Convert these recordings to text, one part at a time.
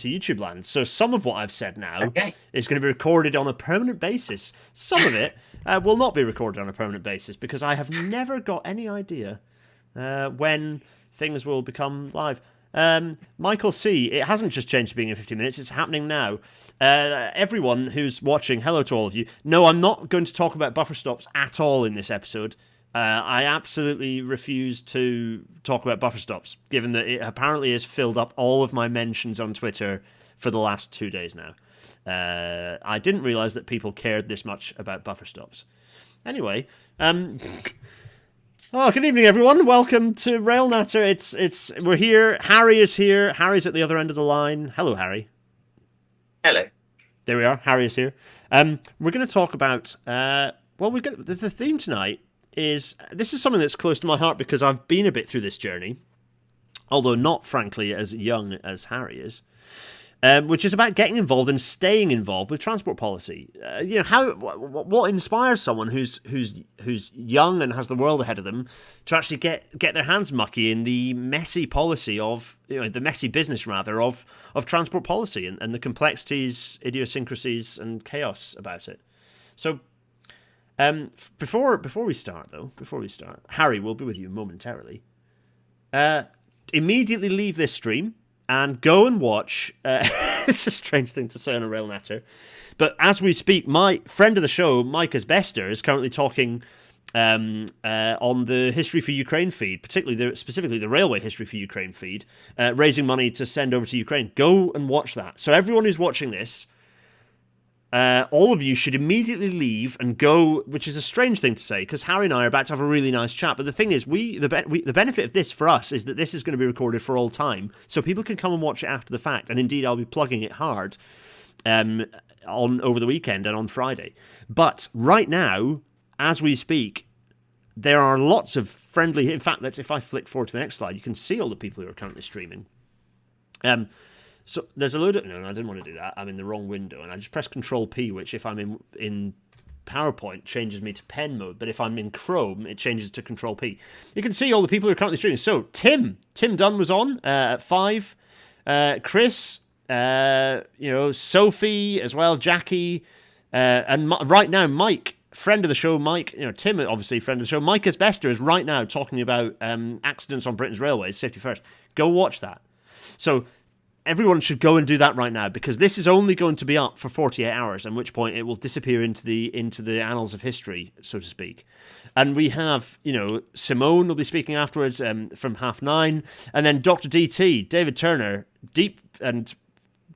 to YouTube land. So some of what I've said now is going to be recorded on a permanent basis. Some of it will not be recorded on a permanent basis because I have never got any idea when things will become live. Michael C, it hasn't just changed to being in 15 minutes, it's happening now. Everyone who's watching, hello to all of you. No, I'm not going to talk about buffer stops at all in this episode. I absolutely refuse to talk about buffer stops, given that it apparently has filled up all of my mentions on Twitter for the last 2 days now. I didn't realise that people cared this much about buffer stops. Anyway, good evening, everyone. Welcome to Rail Natter. We're here. Harry is here. Harry's at the other end of the line. Hello, Harry. Hello. There we are. Harry is here. We're going to talk about. The theme tonight this is something that's close to my heart because I've been a bit through this journey, although not, frankly, as young as Harry is, which is about getting involved and staying involved with transport policy. What inspires someone who's young and has the world ahead of them to actually get their hands mucky in the messy policy of, the messy business rather of transport policy and the complexities, idiosyncrasies, and chaos about it. So. Before we start, Harry will be with you momentarily. Immediately leave this stream and go and watch. It's a strange thing to say on a Rail Natter, but as we speak, my friend of the show, Mike Asbester, is currently talking on the History for Ukraine feed, specifically the Railway History for Ukraine feed, raising money to send over to Ukraine. Go and watch that. So everyone who's watching this. All of you should immediately leave and go, which is a strange thing to say because Harry and I are about to have a really nice chat. But the thing is, the benefit of this for us is that this is going to be recorded for all time, so people can come and watch it after the fact. And indeed, I'll be plugging it hard over the weekend and on Friday. But right now, as we speak, there are lots of friendly. In fact, if I flick forward to the next slide, you can see all the people who are currently streaming. So there's a load of... No, I didn't want to do that. I'm in the wrong window. And I just press Control-P, which if I'm in PowerPoint, changes me to pen mode. But if I'm in Chrome, it changes to Control-P. You can see all the people who are currently streaming. So Tim Dunn was on at 5. Chris, Sophie as well, Jackie. And right now, Mike, friend of the show, Mike, Tim, obviously friend of the show. Mike Asbester is right now talking about accidents on Britain's railways, safety first. Go watch that. So... everyone should go and do that right now because this is only going to be up for 48 hours, at which point it will disappear into the annals of history, so to speak. And we have, Simone will be speaking afterwards from 9:30, and then Dr. DT, David Turner, deep and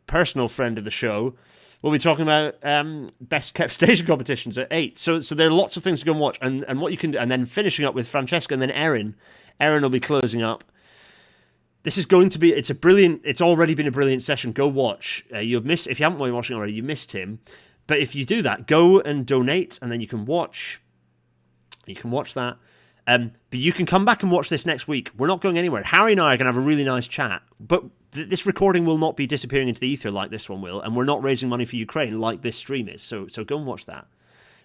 personal friend of the show, will be talking about best kept station competitions at 8. So there are lots of things to go and watch, and what you can do, and then finishing up with Francesca, and then Erin. Erin will be closing up. This is going to be, it's already been a brilliant session. Go watch. If you haven't been watching already, you missed him. But if you do that, go and donate, and then you can watch that. But you can come back and watch this next week. We're not going anywhere. Harry and I are going to have a really nice chat. But this recording will not be disappearing into the ether like this one will, and we're not raising money for Ukraine like this stream is. So go and watch that.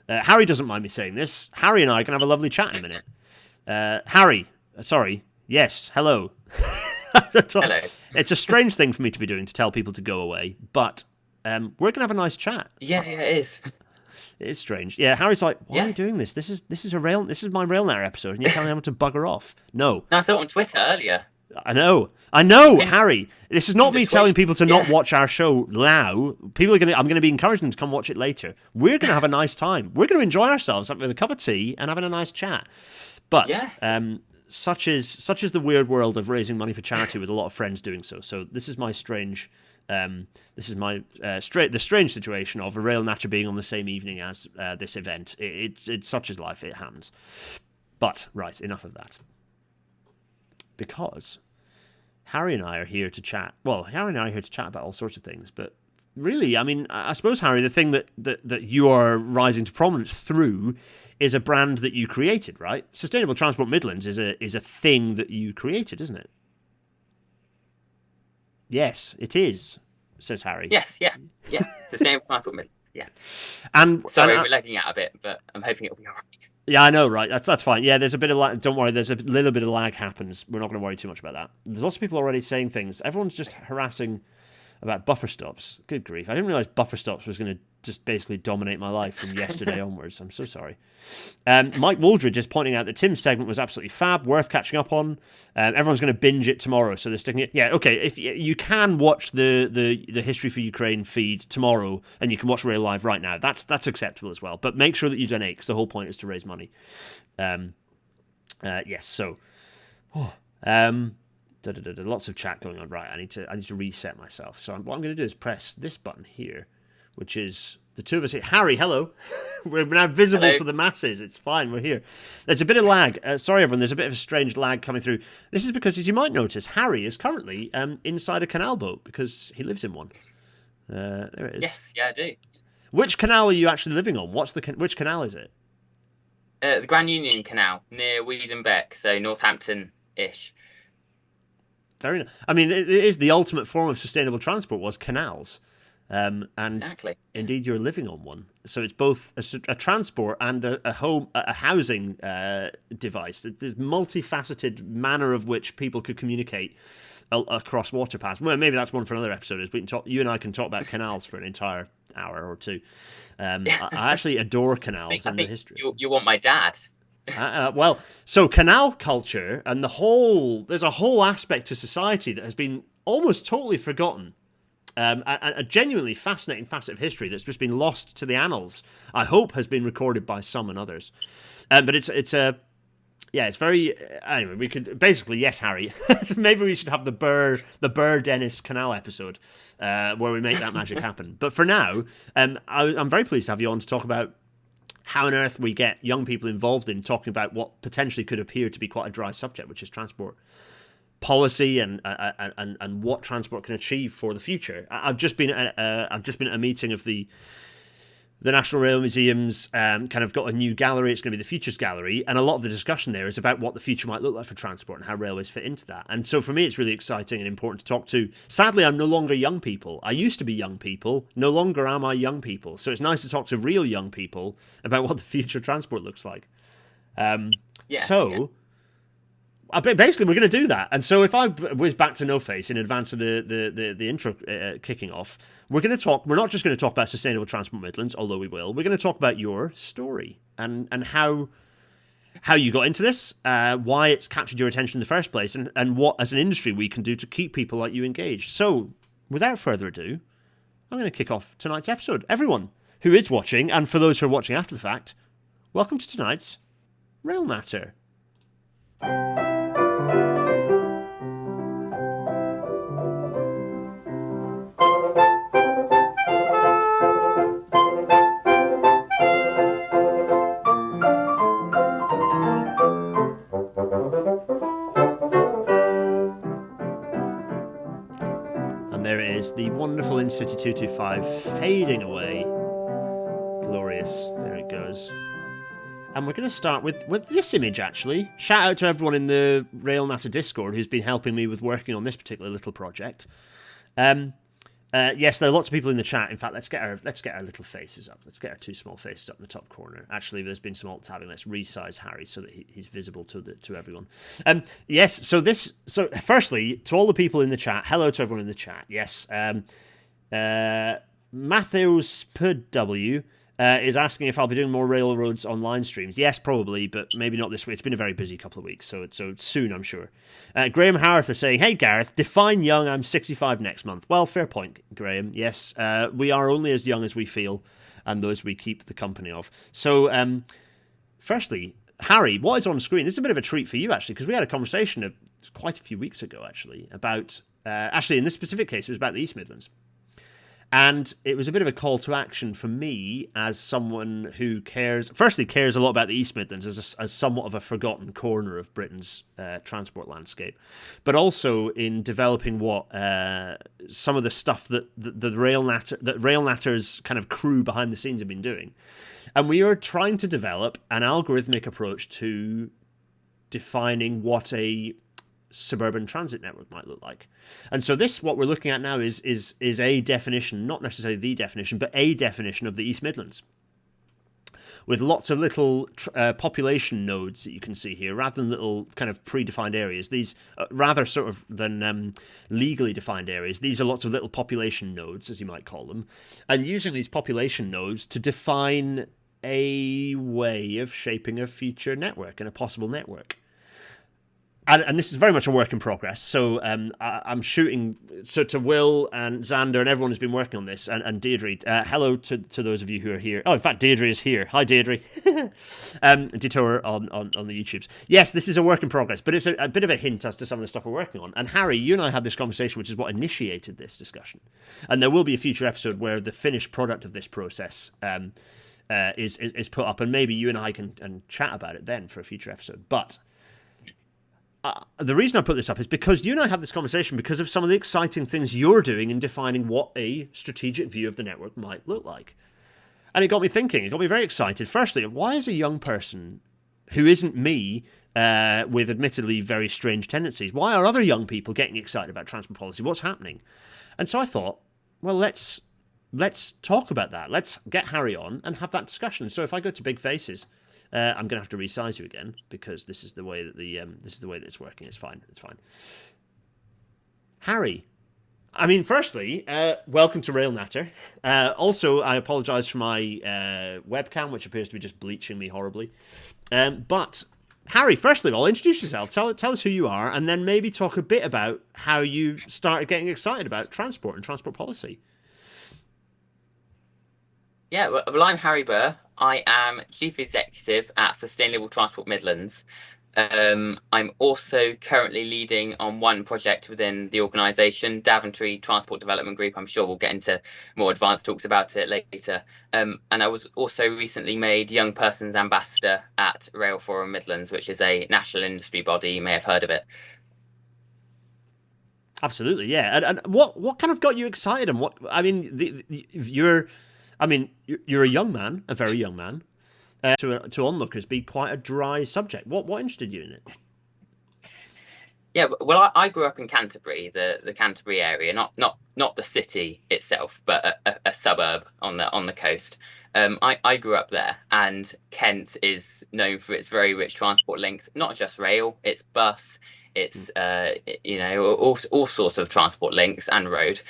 Harry doesn't mind me saying this. Harry and I are going to have a lovely chat in a minute. Harry, sorry. Yes, hello. Hello. It's a strange thing for me to be doing to tell people to go away, but we're gonna have a nice chat. Yeah, it is. It is strange. Yeah, Harry's like, why are you doing this? This is my Rail Natter episode, and you're telling me to bugger off. No, I saw it on Twitter earlier. I know, Harry. This is not me telling people to not watch our show now. I'm gonna be encouraging them to come watch it later. We're gonna have a nice time. We're gonna enjoy ourselves with a cup of tea and having a nice chat. But such is the weird world of raising money for charity with a lot of friends doing so. So this is my strange, the strange situation of a Rail Natter being on the same evening as this event. It's such as life. It happens. But right, enough of that. Because Harry and I are here to chat. Well, Harry and I are here to chat about all sorts of things. But really, I mean, I suppose, Harry, the thing that you are rising to prominence through is a brand that you created, right? Sustainable Transport Midlands is a thing that you created, isn't it? Yes, it is, says Harry. Yes, yeah. Sustainable Transport Midlands, yeah. Sorry, we're lagging out a bit, but I'm hoping it'll be all right. Yeah, I know, right? That's fine. Yeah, there's a bit of lag. Don't worry, there's a little bit of lag happens. We're not going to worry too much about that. There's lots of people already saying things. Everyone's just harassing about buffer stops. Good grief. I didn't realise buffer stops was going to just basically dominate my life from yesterday onwards. I'm so sorry. Mike Wooldridge is pointing out that Tim's segment was absolutely fab, worth catching up on. Everyone's going to binge it tomorrow, so they're sticking it. Yeah, okay. If you can watch the History for Ukraine feed tomorrow, and you can watch Rail Live right now, that's acceptable as well. But make sure that you donate, because the whole point is to raise money. Yes. So, lots of chat going on. Right, I need to reset myself. So what I'm going to do is press this button here, which is the two of us here. Harry, hello. We're now visible to the masses. It's fine. We're here. There's a bit of lag. Sorry, everyone. There's a bit of a strange lag coming through. This is because, as you might notice, Harry is currently inside a canal boat because he lives in one. There it is. Yes, yeah, I do. Which canal are you actually living on? Which canal is it? The Grand Union Canal near Weedon Beck, so Northampton-ish. Very nice. I mean, it is the ultimate form of sustainable transport was canals. And Exactly. indeed, you're living on one, so it's both a transport and a housing device. There's multifaceted manner of which people could communicate across water paths. Well, maybe that's one for another episode. Is we can talk. You and I can talk about canals for an entire hour or two. I actually adore canals and the history. You want my dad? Well, so canal culture and there's a whole aspect to society that has been almost totally forgotten. A genuinely fascinating facet of history that's just been lost to the annals. I hope has been recorded by some and others. But it's very. Anyway, we could basically, yes, Harry. Maybe we should have the Burr Dennis Canal episode where we make that magic happen. But for now, I'm very pleased to have you on to talk about how on earth we get young people involved in talking about what potentially could appear to be quite a dry subject, which is transport policy and what transport can achieve for the future. I've just been at a meeting of the National Rail Museum's kind of got a new gallery. It's going to be the Futures Gallery, and a lot of the discussion there is about what the future might look like for transport and how railways fit into that. And so for me, it's really exciting and important to talk to. Sadly, I'm no longer young people. I used to be young people. No longer am I young people. So it's nice to talk to real young people about what the future of transport looks like. Basically, we're going to do that. And so if I whiz back to No Face in advance of the intro kicking off, we're going to talk. We're not just going to talk about Sustainable Transport Midlands, although we will. We're going to talk about your story and how you got into this, why it's captured your attention in the first place, and what, as an industry, we can do to keep people like you engaged. So, without further ado, I'm going to kick off tonight's episode. Everyone who is watching, and for those who are watching after the fact, welcome to tonight's Rail Natter. The wonderful Incity 225 fading away. Glorious. There it goes. And we're going to start with this image, actually. Shout out to everyone in the Rail Natter Discord who's been helping me with working on this particular little project. Yes, there are lots of people in the chat. In fact, let's get our little faces up. Let's get our two small faces up in the top corner. Actually, there's been some alt-tabbing. Let's resize Harry so that he's visible to everyone. Yes. So firstly, to all the people in the chat, hello to everyone in the chat. Yes. Matthews PW is asking if I'll be doing more Railroads online streams. Yes, probably, but maybe not this week. It's been a very busy couple of weeks, so it's soon, I'm sure. Graham Harth is saying, hey, Gareth, define young. I'm 65 next month. Well, fair point, Graham. Yes, we are only as young as we feel and those we keep the company of. So, firstly, Harry, what is on screen? This is a bit of a treat for you, actually, because we had a conversation quite a few weeks ago, actually, about... actually, in this specific case, it was about the East Midlands. And it was a bit of a call to action for me as someone who cares a lot about the East Midlands as somewhat of a forgotten corner of Britain's transport landscape, but also in developing what some of the stuff that Rail Natter's kind of crew behind the scenes have been doing. And we are trying to develop an algorithmic approach to defining what a suburban transit network might look like. And so what we're looking at now is a definition, not necessarily the definition, but a definition of the East Midlands. with lots of little population nodes that you can see here, rather than little kind of predefined areas. These rather sort of than legally defined areas. These are lots of little population nodes, as you might call them, and using these population nodes to define a way of shaping a future network and a possible network. And this is very much a work in progress. So I'm shooting to Will and Xander and everyone who's been working on this, and Deirdre. Hello to those of you who are here. Oh, in fact, Deirdre is here. Hi, Deirdre. Detour on the YouTubes. Yes, this is a work in progress, but it's a bit of a hint as to some of the stuff we're working on. And Harry, you and I had this conversation, which is what initiated this discussion. And there will be a future episode where the finished product of this process is put up, and maybe you and I can chat about it then for a future episode. But the reason I put this up is because you and I have this conversation because of some of the exciting things you're doing in defining what a strategic view of the network might look like. And it got me thinking, it got me very excited. Firstly, why is a young person who isn't me, with admittedly very strange tendencies, why are other young people getting excited about transport policy? What's happening? And so I thought, well, let's talk about that. Let's get Harry on and have that discussion. So if I go to Big Faces, I'm going to have to resize you again because this is the way that it's working. It's fine. Harry, I mean, firstly, welcome to Rail Natter. Also, I apologise for my webcam, which appears to be just bleaching me horribly. But Harry, firstly of all, introduce yourself. Tell us who you are, and then maybe talk a bit about how you started getting excited about transport and transport policy. Yeah, well, I'm Harry Burr. I am Chief Executive at Sustainable Transport Midlands. I'm also currently leading on one project within the organisation, Daventry Transport Development Group. I'm sure we'll get into more advanced talks about it later. And I was also recently made Young Persons Ambassador at Rail Forum Midlands, which is a national industry body. You may have heard of it. Absolutely, yeah. And what kind of got you excited? And what, I mean, you're a young man, a very young man. To onlookers, be quite a dry subject. What interested you in it? Yeah, well, I grew up in Canterbury, the Canterbury area, not the city itself, but a suburb on the coast. I grew up there, and Kent is known for its very rich transport links. Not just rail, it's bus, it's all sorts of transport links and road.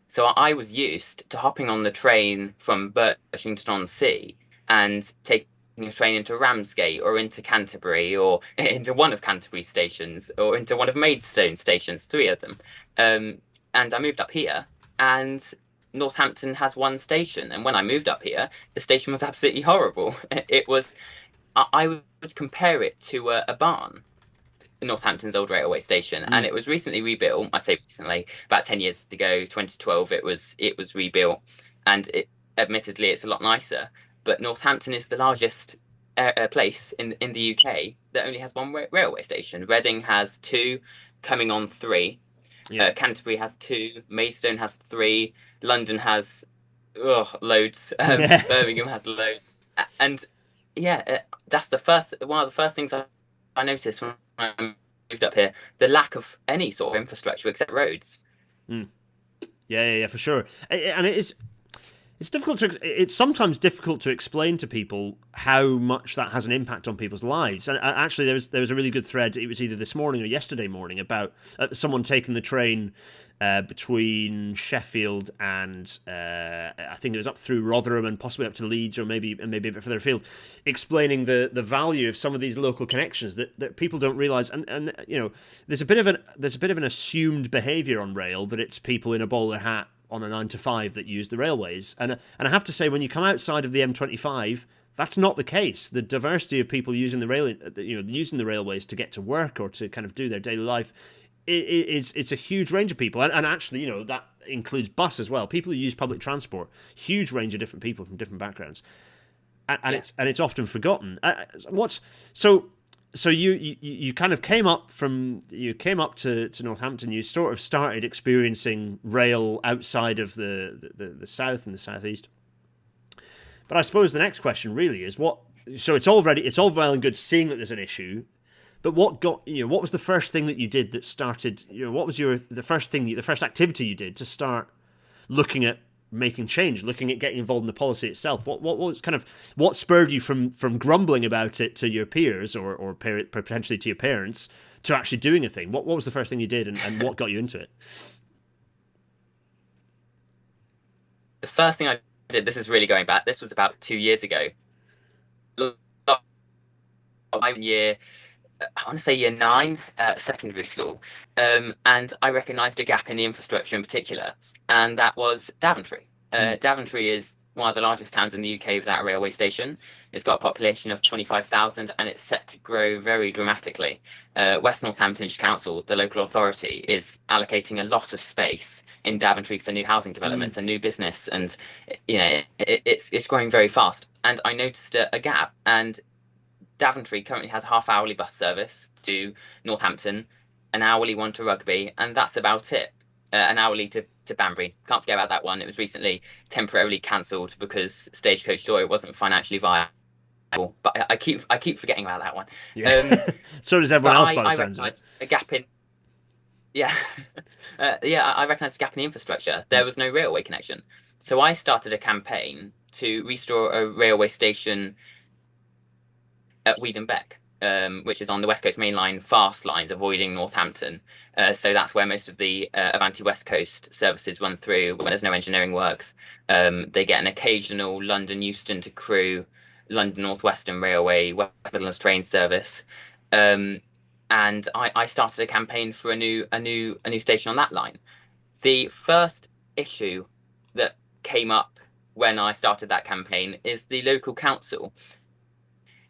So I was used to hopping on the train from Birchington-on-Sea and taking a train into Ramsgate or into Canterbury or into one of Canterbury's stations or into one of Maidstone stations, 3 of them. And I moved up here, and Northampton has 1 station. And when I moved up here, the station was absolutely horrible. It was, I would compare it to a barn. Northampton's old railway station, and it was recently rebuilt. I say recently, about 10 years ago, 2012, it was rebuilt, and admittedly it's a lot nicer. But Northampton is the largest place in the UK that only has 1 railway station. Reading has 2, coming on 3. Yeah. Canterbury has 2. Maidstone has 3. London has loads. Birmingham has loads. And yeah, that's one of the first things I noticed when I moved up here, the lack of any sort of infrastructure except roads. Yeah, for sure. And it's difficult it's sometimes difficult to explain to people how much that has an impact on people's lives. And actually, there was a really good thread. It was either this morning or yesterday morning about someone taking the train between Sheffield and I think it was up through Rotherham and possibly up to Leeds or maybe a bit further afield, explaining the value of some of these local connections that people don't realise. And you know, there's a bit of an assumed behaviour on rail that it's people in a bowler hat on a 9-to-5 that use the railways. And I have to say, when you come outside of the M25, that's not the case. The diversity of people using using the railways to get to work or to kind of do their daily life, it's a huge range of people. And actually, that includes bus as well. People who use public transport, huge range of different people from different backgrounds. It's often forgotten. So you kind of came up to Northampton. You sort of started experiencing rail outside of the south and the southeast. But I suppose the next question really is what. So it's all well and good seeing that there's an issue, but what was the first thing that you did that started? What was the first activity you did to start looking at making change, looking at getting involved in the policy itself? What spurred you from grumbling about it to your peers or potentially to your parents to actually doing a thing? What was the first thing you did, and what got you into it? The first thing I did, this is really going back, this was about 2 years ago. Year, I want to say year 9, secondary school, and I recognised a gap in the infrastructure in particular, and that was Daventry. Daventry is one of the largest towns in the UK without a railway station. It's got a population of 25,000 and it's set to grow very dramatically. West Northamptonshire Council, the local authority, is allocating a lot of space in Daventry for new housing developments and new business, and it's growing very fast. And I noticed a gap, and Daventry currently has a half-hourly bus service to Northampton, an hourly one to Rugby, and that's about it. An hourly to Banbury. Can't forget about that one. It was recently temporarily cancelled because Stagecoach Joy wasn't financially viable. But I keep forgetting about that one. Yeah. So does everyone else, by the sounds of it. A gap in. Yeah, I recognised a gap in the infrastructure. There was no railway connection, so I started a campaign to restore a railway station at Weedon-Beck, which is on the West Coast Main Line fast lines, avoiding Northampton. So that's where most of the Avanti West Coast services run through when there's no engineering works. They get an occasional London Euston to Crewe, London North Western Railway, West Midlands train service. And I started a campaign for a new station on that line. The first issue that came up when I started that campaign is the local council,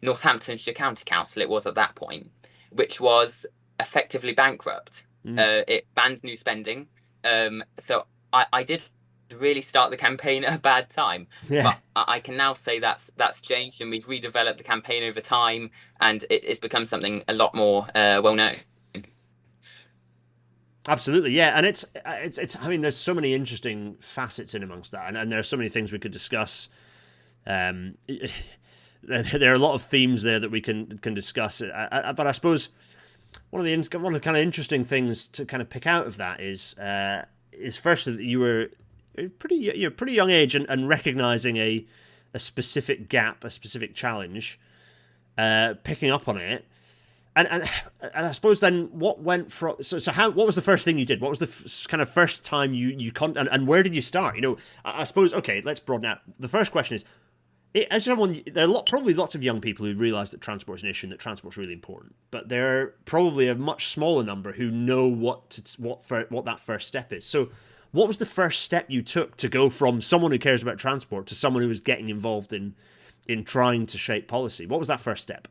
Northamptonshire County Council, it was at that point, which was effectively bankrupt. It banned new spending. So I did really start the campaign at a bad time. Yeah. But I can now say that's changed, and we've redeveloped the campaign over time, and it's become something a lot more well known. Absolutely, yeah, and it's. I mean, there's so many interesting facets in amongst that, and there are so many things we could discuss. There are a lot of themes there that we can discuss, but I suppose one of the kind of interesting things to kind of pick out of that is first that you were pretty young age and recognizing a specific gap, a specific challenge, picking up on it, and I suppose then what went from what was the first thing you did? What was the kind of first time and where did you start? I suppose, okay, let's broaden out. The first question is, as everyone, there are probably lots of young people who realise that transport is an issue and that transport's really important, but there are probably a much smaller number who know what that first step is. So, what was the first step you took to go from someone who cares about transport to someone who was getting involved in trying to shape policy? What was that first step?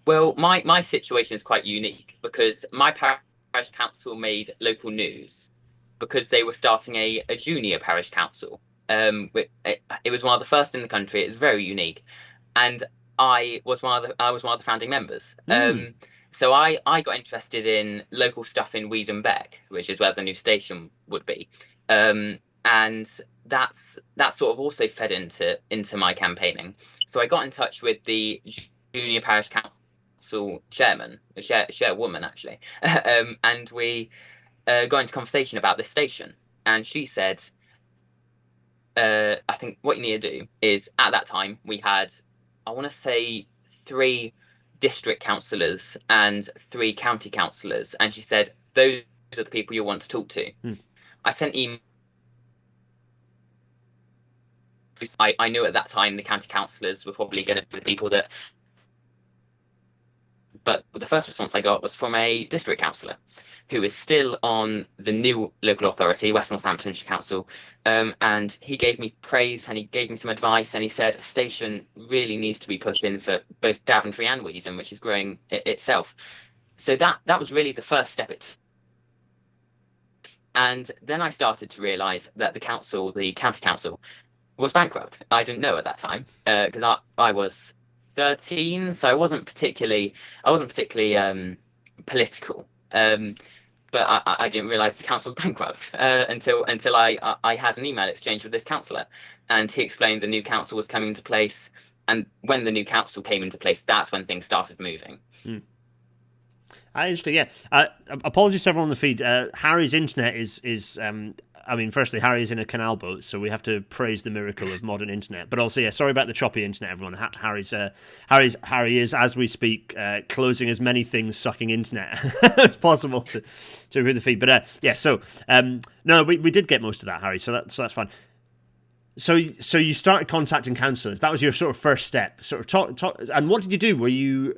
Well, my situation is quite unique because my parish council made local news because they were starting a junior parish council. It was one of the first in the country. It's very unique, and I was one of the founding members. So I got interested in local stuff in Weedon-Beck, which is where the new station would be, and that's sort of also fed into my campaigning. So I got in touch with the junior parish council chairwoman actually, and we got into conversation about this station, and she said, I think what you need to do is, at that time we had, I want to say, 3 district councillors and 3 county councillors, and she said those are the people you want to talk to. I sent emails. I knew at that time the county councillors were probably going to be the people that, but the first response I got was from a district councillor who is still on the new local authority, West Northamptonshire Council, and he gave me praise and he gave me some advice, and he said a station really needs to be put in for both Daventry and Weedon, which is growing itself. So that was really the first step. And then I started to realise that the county council, was bankrupt. I didn't know at that time because I was 13, so I wasn't particularly political. But I didn't realise the council was bankrupt until I had an email exchange with this councillor, and he explained the new council was coming into place. And when the new council came into place, that's when things started moving. Interesting, yeah. Apologies to everyone on the feed. Harry's internet is I mean, firstly, Harry's in a canal boat, so we have to praise the miracle of modern internet. But also, yeah, sorry about the choppy internet, everyone. Harry is, as we speak, closing as many things sucking internet as possible to improve the feed. But yeah, so no, we did get most of that, Harry. So that's fine. So you started contacting councillors. That was your sort of first step. Sort of talk. And what did you do?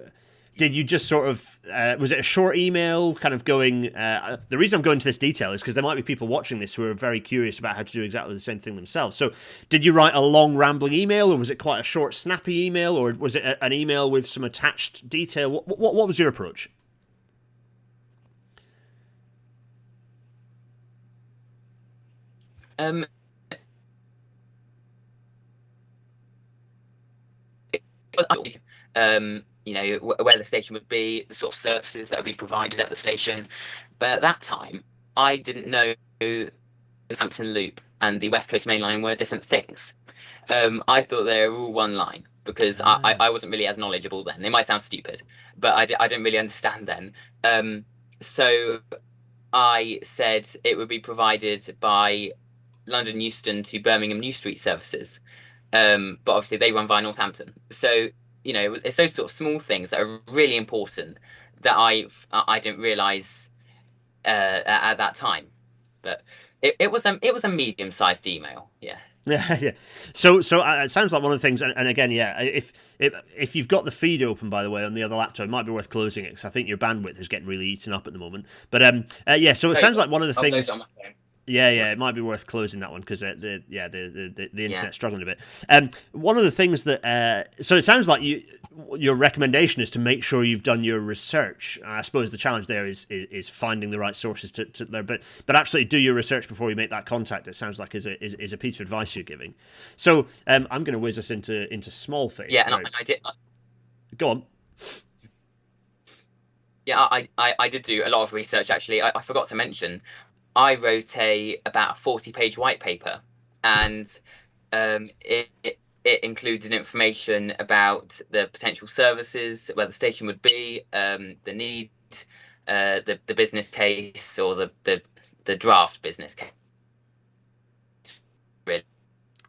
Did you just sort of, was it a short email kind of going, the reason I'm going into this detail is because there might be people watching this who are very curious about how to do exactly the same thing themselves. So did you write a long rambling email, or was it quite a short snappy email, or was it an email with some attached detail? What was your approach? Where the station would be, the sort of services that would be provided at the station. But at that time, I didn't know the Northampton Loop and the West Coast Main Line were different things. I thought they were all one line because I wasn't really as knowledgeable then. It might sound stupid, but I didn't really understand then. So I said it would be provided by London Euston to Birmingham New Street services. But obviously they run via Northampton. So it's those sort of small things that are really important that I didn't realise at that time. But it was a medium-sized email, yeah. Yeah. So it sounds like one of the things, and again, yeah, if you've got the feed open, by the way, on the other laptop, it might be worth closing it because I think your bandwidth is getting really eaten up at the moment. But yeah, so it sounds like one of the things. Yeah, it might be worth closing that one because the internet's struggling a bit. One of the things that so it sounds like your recommendation is to make sure you've done your research. I suppose the challenge there is finding the right sources to learn, but absolutely do your research before you make that contact. It sounds like is a piece of advice you're giving. So I'm going to whiz us into small face. Yeah, and I did. Go on. Yeah, I did do a lot of research actually. I forgot to mention. I wrote about a 40-page white paper, and it included information about the potential services, where the station would be, the need, the business case, or the draft business case. Really.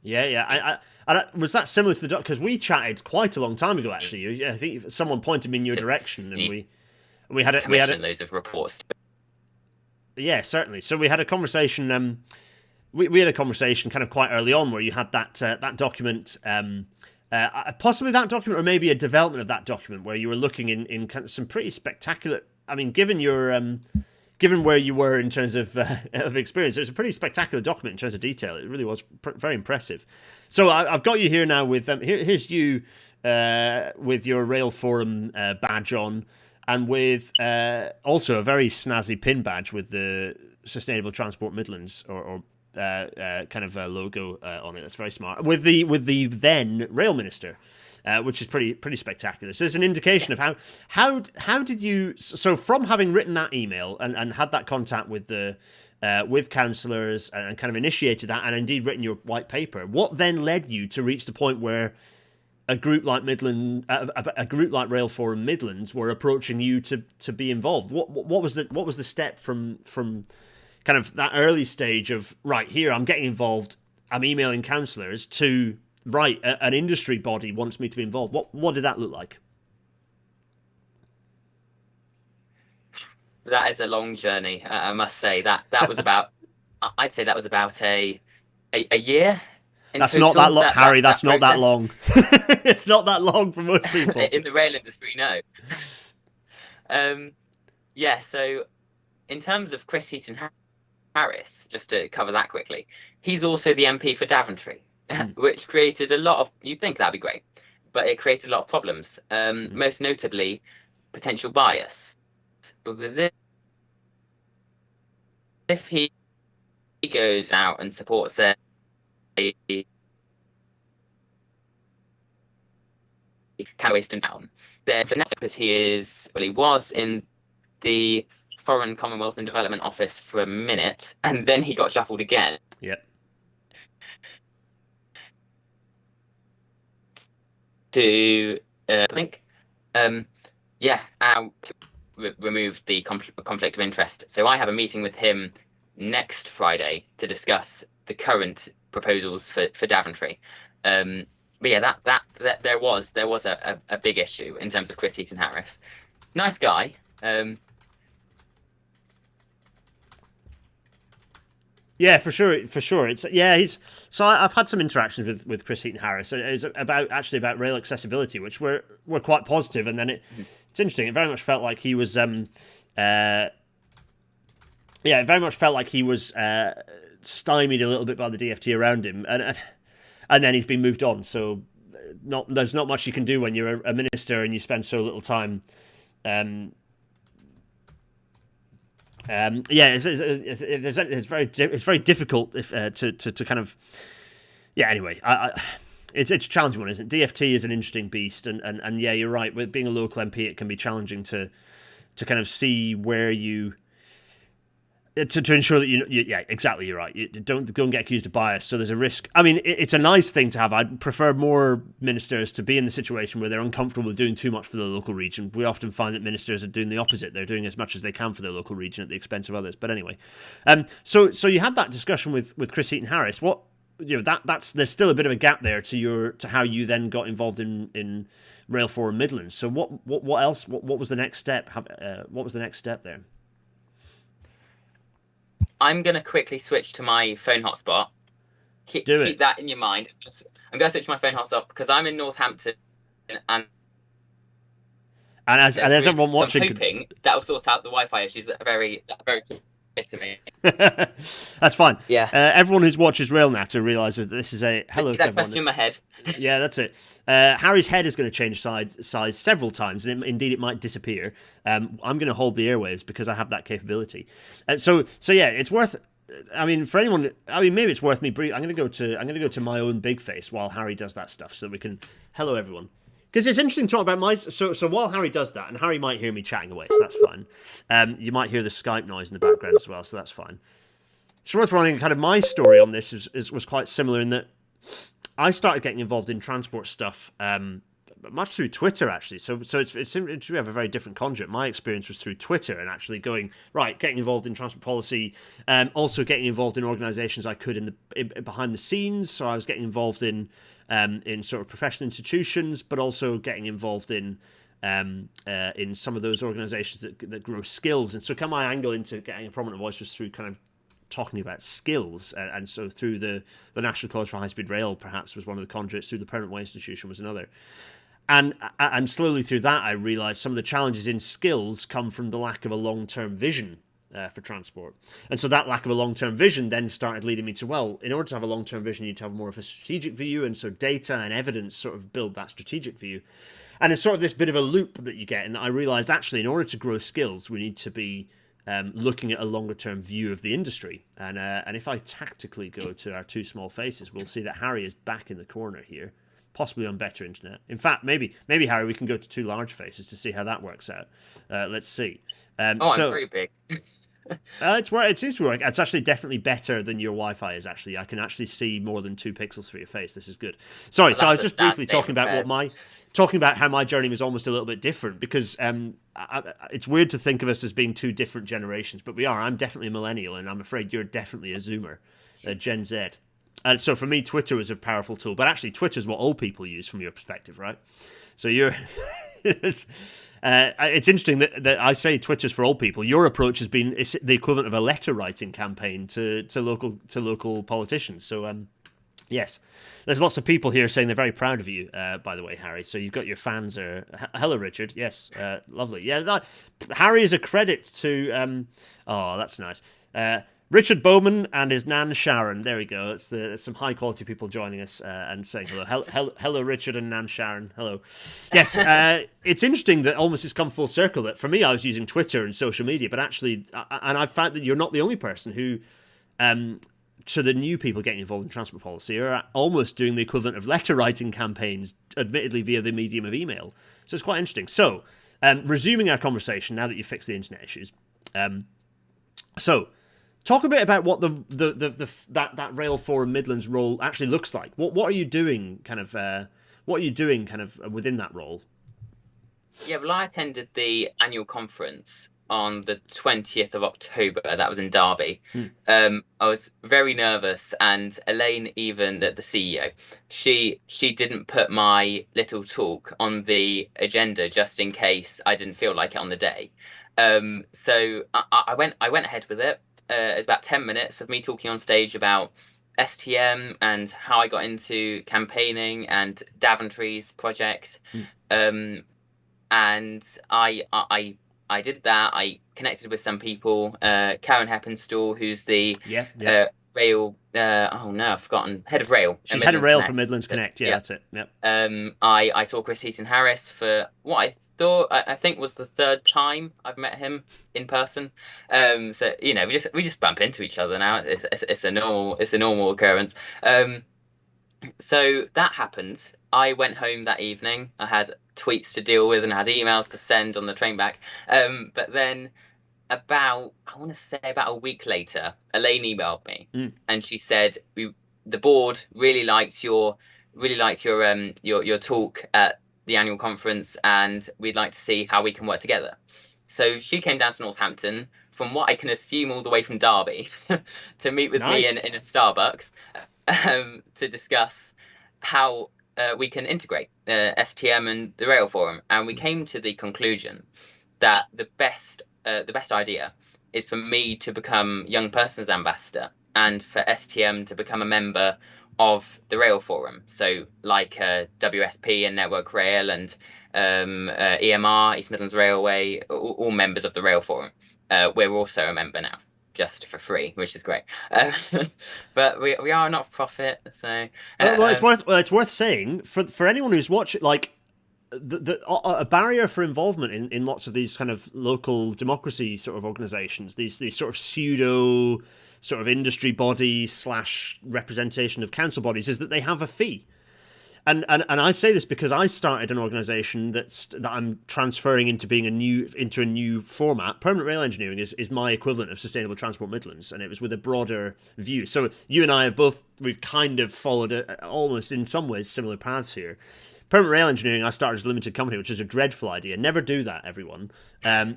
Yeah. I was that similar to the doc? Because we chatted quite a long time ago. Actually, I think someone pointed me in your direction, and we had loads of reports. Yeah, certainly. So we had a conversation. We had a conversation kind of quite early on where you had that document, possibly that document, or maybe a development of that document where you were looking in kind of some pretty spectacular. I mean, given where you were in terms of experience, it was a pretty spectacular document in terms of detail. It really was very impressive. So I've got you here now with here's you with your Rail Forum badge on. And with also a very snazzy pin badge with the Sustainable Transport Midlands or kind of a logo on it. That's very smart. With the then Rail Minister, which is pretty spectacular. So it's an indication of how did you, so from having written that email and had that contact with the with councillors and kind of initiated that and indeed written your white paper, what then led you to reach the point where a group like Rail Forum Midlands were approaching you to be involved? What was the step from kind of that early stage of right here I'm getting involved, I'm emailing councillors, to right an industry body wants me to be involved? What did that look like? That is a long journey, I must say. That was about I'd say that was about a year. That's not that long, Harry. That's not that long. It's not that long for most people. In the rail industry, no. Yeah, so in terms of Chris Heaton-Harris, just to cover that quickly, he's also the MP for Daventry, which created a lot of, you'd think that'd be great, but it created a lot of problems, most notably potential bias. Because if he goes out and supports a Western town, then for Natter, because he was in the Foreign Commonwealth and Development Office for a minute, and then he got shuffled again. Yep. To I think, to remove the conflict of interest. So I have a meeting with him next Friday to discuss the current proposals for Daventry. But yeah, that there was a big issue in terms of Chris Heaton Harris. Nice guy. Yeah, for sure. He's so I've had some interactions with Chris Heaton Harris. It's about rail accessibility, which were quite positive. And then it's interesting. It very much felt like he was it very much felt like he was stymied a little bit by the DFT around him, and then he's been moved on. So there's not much you can do when you're a minister and you spend so little time. It's very difficult to kind of Anyway, it's a challenging one, isn't it? DFT is an interesting beast, and yeah, you're right. With being a local MP, it can be challenging to kind of see where you. To ensure that yeah, exactly, you're right. You don't go and get accused of bias, so there's a risk. I mean, it's a nice thing to have. I'd prefer more ministers to be in the situation where they're uncomfortable with doing too much for the local region. We often find that ministers are doing the opposite. They're doing as much as they can for their local region at the expense of others. But anyway, so you had that discussion with Chris Heaton Harris. What that's there's still a bit of a gap there to how you then got involved in Rail Forum Midlands. So what else? What was the next step? What was the next step there? I'm going to quickly switch to my phone hotspot. Keep that in your mind. I'm going to switch to my phone hotspot because I'm in Northampton and as everyone watching, I'm hoping that will sort out the Wi-Fi issues that are very clear to me. That's fine. Yeah. Everyone who watches Rail Natter realises that this is a hello to that everyone. question in my head. Yeah, that's it. Harry's head is going to change size several times, and indeed it might disappear. I'm going to hold the airwaves because I have that capability. So yeah, it's worth. I mean, for anyone, maybe it's worth me. I'm going to go to my own big face while Harry does that stuff, so we can. Hello, everyone. Because it's interesting to talk about my. So while Harry does that, and Harry might hear me chatting away, so that's fine. You might hear the Skype noise in the background as well, so that's fine. So worth running. Kind of my story on this was quite similar in that I started getting involved in transport stuff, much through Twitter actually. So we have a very different conduit. My experience was through Twitter and actually getting involved in transport policy, also getting involved in organisations I could behind the scenes. So I was getting involved in sort of professional institutions, but also getting involved in some of those organisations that grow skills. And so my angle into getting a prominent voice was through kind of talking about skills, and so through the National College for High Speed Rail perhaps was one of the conduits, through the Permanent Way Institution was another, and slowly through that I realised some of the challenges in skills come from the lack of a long-term vision for transport, and so that lack of a long-term vision then started leading me to, well, in order to have a long-term vision you need to have more of a strategic view, and so data and evidence sort of build that strategic view, and it's sort of this bit of a loop that you get. And I realised actually in order to grow skills we need to be looking at a longer-term view of the industry, and if I tactically go to our two small faces, we'll see that Harry is back in the corner here, possibly on better internet. In fact, maybe Harry, we can go to two large faces to see how that works out. Let's see. I'm very big. It seems to work. It's actually definitely better than your Wi-Fi is. Actually, I can actually see more than 2 pixels for your face. This is good. Sorry, so I was just briefly talking about how my journey was almost a little bit different, because it's weird to think of us as being two different generations, but we are. I'm definitely a millennial, and I'm afraid you're definitely a Zoomer, Gen Z. And so for me, Twitter was a powerful tool, but actually Twitter's what old people use from your perspective, right? So you're... It's interesting that I say Twitter's for old people. Your approach has been the equivalent of a letter writing campaign to local politicians. So yes, there's lots of people here saying they're very proud of you. By the way, Harry. So you've got your fans. Hello, Richard. Yes, lovely. Yeah, Harry is a credit to. Oh, that's nice. Richard Bowman and his nan Sharon. There we go. It's some high quality people joining us and saying hello. Hello, Richard and nan Sharon. Hello. Yes, it's interesting that almost has come full circle. That for me, I was using Twitter and social media, but actually, and I've found that you're not the only person who, to the new people getting involved in transport policy, are almost doing the equivalent of letter writing campaigns, admittedly via the medium of email. So it's quite interesting. So, resuming our conversation now that you've fixed the internet issues. Talk a bit about what that Rail Forum Midlands role actually looks like. What are you doing kind of within that role? Yeah, well, I attended the annual conference on the 20th of October. That was in Derby. Hmm. I was very nervous, and Elaine, even the CEO, she didn't put my little talk on the agenda just in case I didn't feel like it on the day. So I went ahead with it. It was about 10 minutes of me talking on stage about STM and how I got into campaigning and Daventry's project. And I did that. I connected with some people. Karen Heppenstall, who's the rail. Oh no, I've forgotten. Head of rail. She's head of rail for Midlands Connect. Yeah, that's it. Yep. I saw Chris Heaton Harris for what I think was the third time I've met him in person. So we just bump into each other now. It's a normal occurrence. So that happened. I went home that evening. I had tweets to deal with and I had emails to send on the train back. But then I want to say about a week later, Elaine emailed me and she said, the board really liked your talk at the annual conference, and we'd like to see how we can work together. So she came down to Northampton from what I can assume all the way from Derby to meet with me in a Starbucks to discuss how we can integrate STM and the Rail Forum. And we came to the conclusion that the best idea is for me to become Young Persons Ambassador and for STM to become a member of the Rail Forum. So like WSP and Network Rail and EMR, East Midlands Railway, all members of the Rail Forum. We're also a member now, just for free, which is great. But we are a not-for-profit, so... it's worth saying, for anyone who's watching, like, a barrier for involvement in lots of these kind of local democracy sort of organisations, these sort of pseudo sort of industry body / representation of council bodies, is that they have a fee. And I say this because I started an organisation that I'm transferring into being into a new format. Permanent Rail Engineering is my equivalent of Sustainable Transport Midlands, and it was with a broader view. So you and I we've kind of followed almost in some ways similar paths here. Permanent Rail Engineering, I started as a limited company, which is a dreadful idea. Never do that, everyone.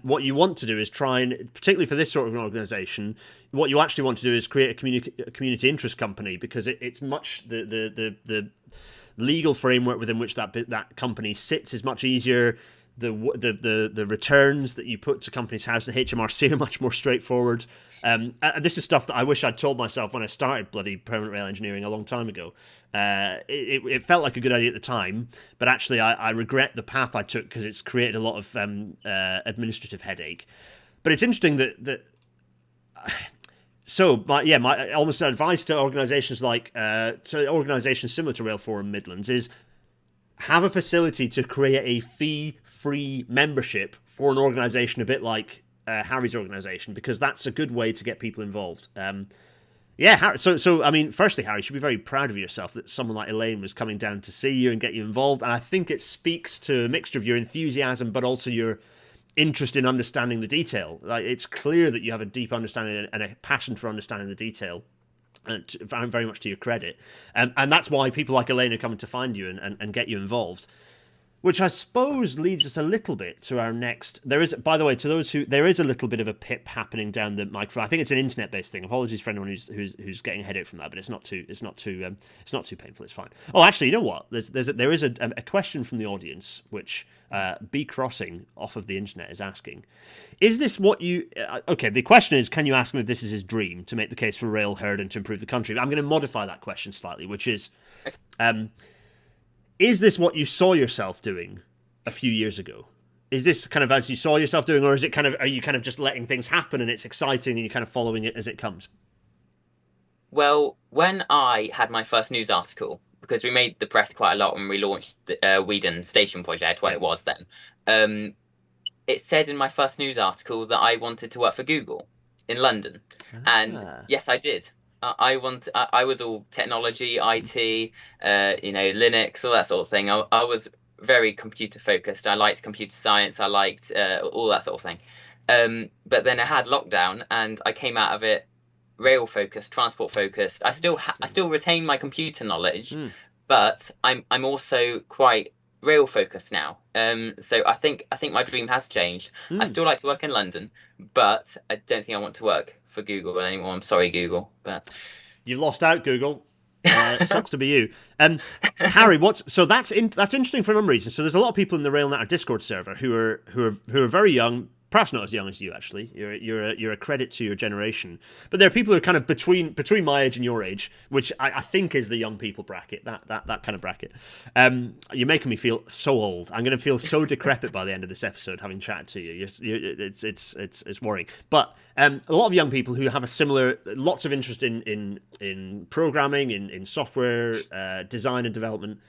What you want to do is try and, particularly for this sort of an organisation, what you actually want to do is create a community interest company, because it's much the legal framework within which that company sits is much easier. The returns that you put to Companies House and HMRC are much more straightforward. And this is stuff that I wish I'd told myself when I started bloody Permanent Rail Engineering a long time ago. It felt like a good idea at the time, but actually I regret the path I took because it's created a lot of administrative headache. But it's interesting that so my almost advice to organisations like organisations similar to Rail Forum Midlands is have a facility to create a fee-free membership for an organisation a bit like Harry's organisation, because that's a good way to get people involved. So I mean, firstly, Harry, you should be very proud of yourself that someone like Elaine was coming down to see you and get you involved. And I think it speaks to a mixture of your enthusiasm, but also your interest in understanding the detail. Like, it's clear that you have a deep understanding and a passion for understanding the detail. And very much to your credit. And that's why people like Elaine are coming to find you and get you involved. Which I suppose leads us a little bit to our next. There is, by the way, to those who there is a little bit of a pip happening down the microphone. I think it's an internet-based thing. Apologies for anyone who's getting a headache from that, but it's not too painful. It's fine. Oh, actually, you know what? There is a question from the audience which B Crossing off of the internet is asking. Is this what you? Okay, the question is, can you ask him if this is his dream to make the case for rail herd and to improve the country? But I'm going to modify that question slightly, which is. Is this what you saw yourself doing a few years ago? Is this kind of as you saw yourself doing, or is it are you kind of just letting things happen and it's exciting and you're kind of following it as it comes? Well, when I had my first news article, because we made the press quite a lot when we launched the Weedon Station project, what it was then, it said in my first news article that I wanted to work for Google in London. And yes, I did. I was all technology, IT, Linux, all that sort of thing. I was very computer focused. I liked computer science. I liked all that sort of thing. But then I had lockdown, and I came out of it rail focused, transport focused. I still retain my computer knowledge, but I'm also quite rail focused now. So I think my dream has changed. I Hmm. still like to work in London, but I don't think I want to work for Google anymore. I'm sorry, Google, but You've lost out, Google. Sucks to be you. Harry, that's interesting for a number of reasons. So there's a lot of people in the Rail Natter Discord server who are very young, perhaps not as young as you actually. You're a credit to your generation, but there are people who are kind of between my age and your age, which I think is the young people bracket. That kind of bracket. You're making me feel so old. I'm going to feel so decrepit by the end of this episode, having chatted to you. It's worrying, but. A lot of young people who have lots of interest in programming, in software design and development,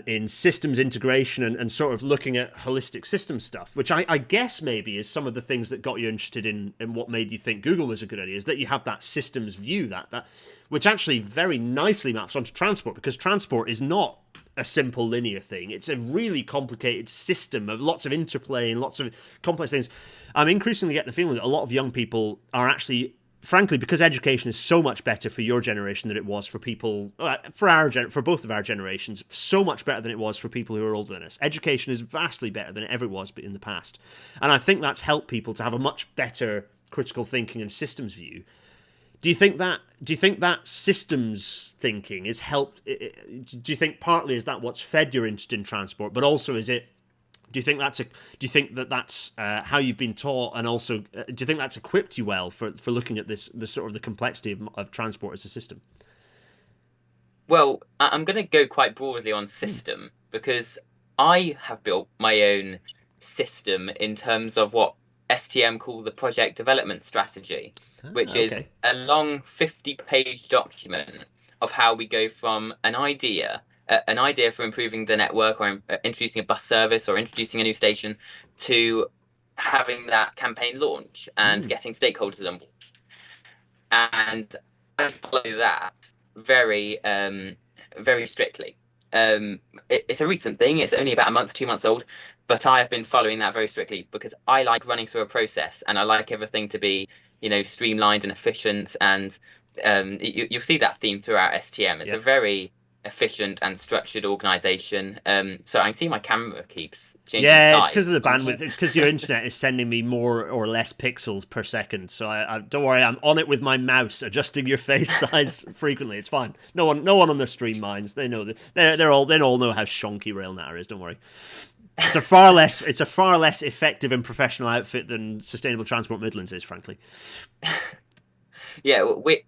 in systems integration, and sort of looking at holistic system stuff, which I guess maybe is some of the things that got you interested in what made you think Google was a good idea, is that you have that systems view, that which actually very nicely maps onto transport, because transport is not a simple linear thing. It's a really complicated system of lots of interplay and lots of complex things. I'm increasingly getting the feeling that a lot of young people are actually, frankly, because education is so much better for your generation than it was for people for both of our generations, so much better than it was for people who are older than us. Education is vastly better than it ever was in the past, and I think that's helped people to have a much better critical thinking and systems view. Do you think that systems thinking is helped? Do you think partly is that what's fed your interest in transport, but also is it? Do you think that's how you've been taught, and also do you think that's equipped you well for looking at the sort of the complexity of transport as a system? well, I'm going to go quite broadly on system because I have built my own system in terms of what STM call the project development strategy, which is Okay. a long 50-page document of how we go from an idea for improving the network or introducing a bus service or introducing a new station to having that campaign launch and getting stakeholders on board. And I follow that very, very strictly. It's a recent thing. It's only about a month, 2 months old, but I have been following that very strictly because I like running through a process and I like everything to be, streamlined and efficient. And you'll see that theme throughout STM. It's a very efficient and structured organization. So I can see my camera keeps changing Yeah, it's size. because of the bandwidth. It's because your internet is sending me more or less pixels per second. So I don't worry, I'm on it with my mouse, adjusting your face size frequently. It's fine. No one on the stream minds. They know that they all know how shonky Rail Natter is. Don't worry. It's a far less effective and professional outfit than Sustainable Transport Midlands is, frankly. We're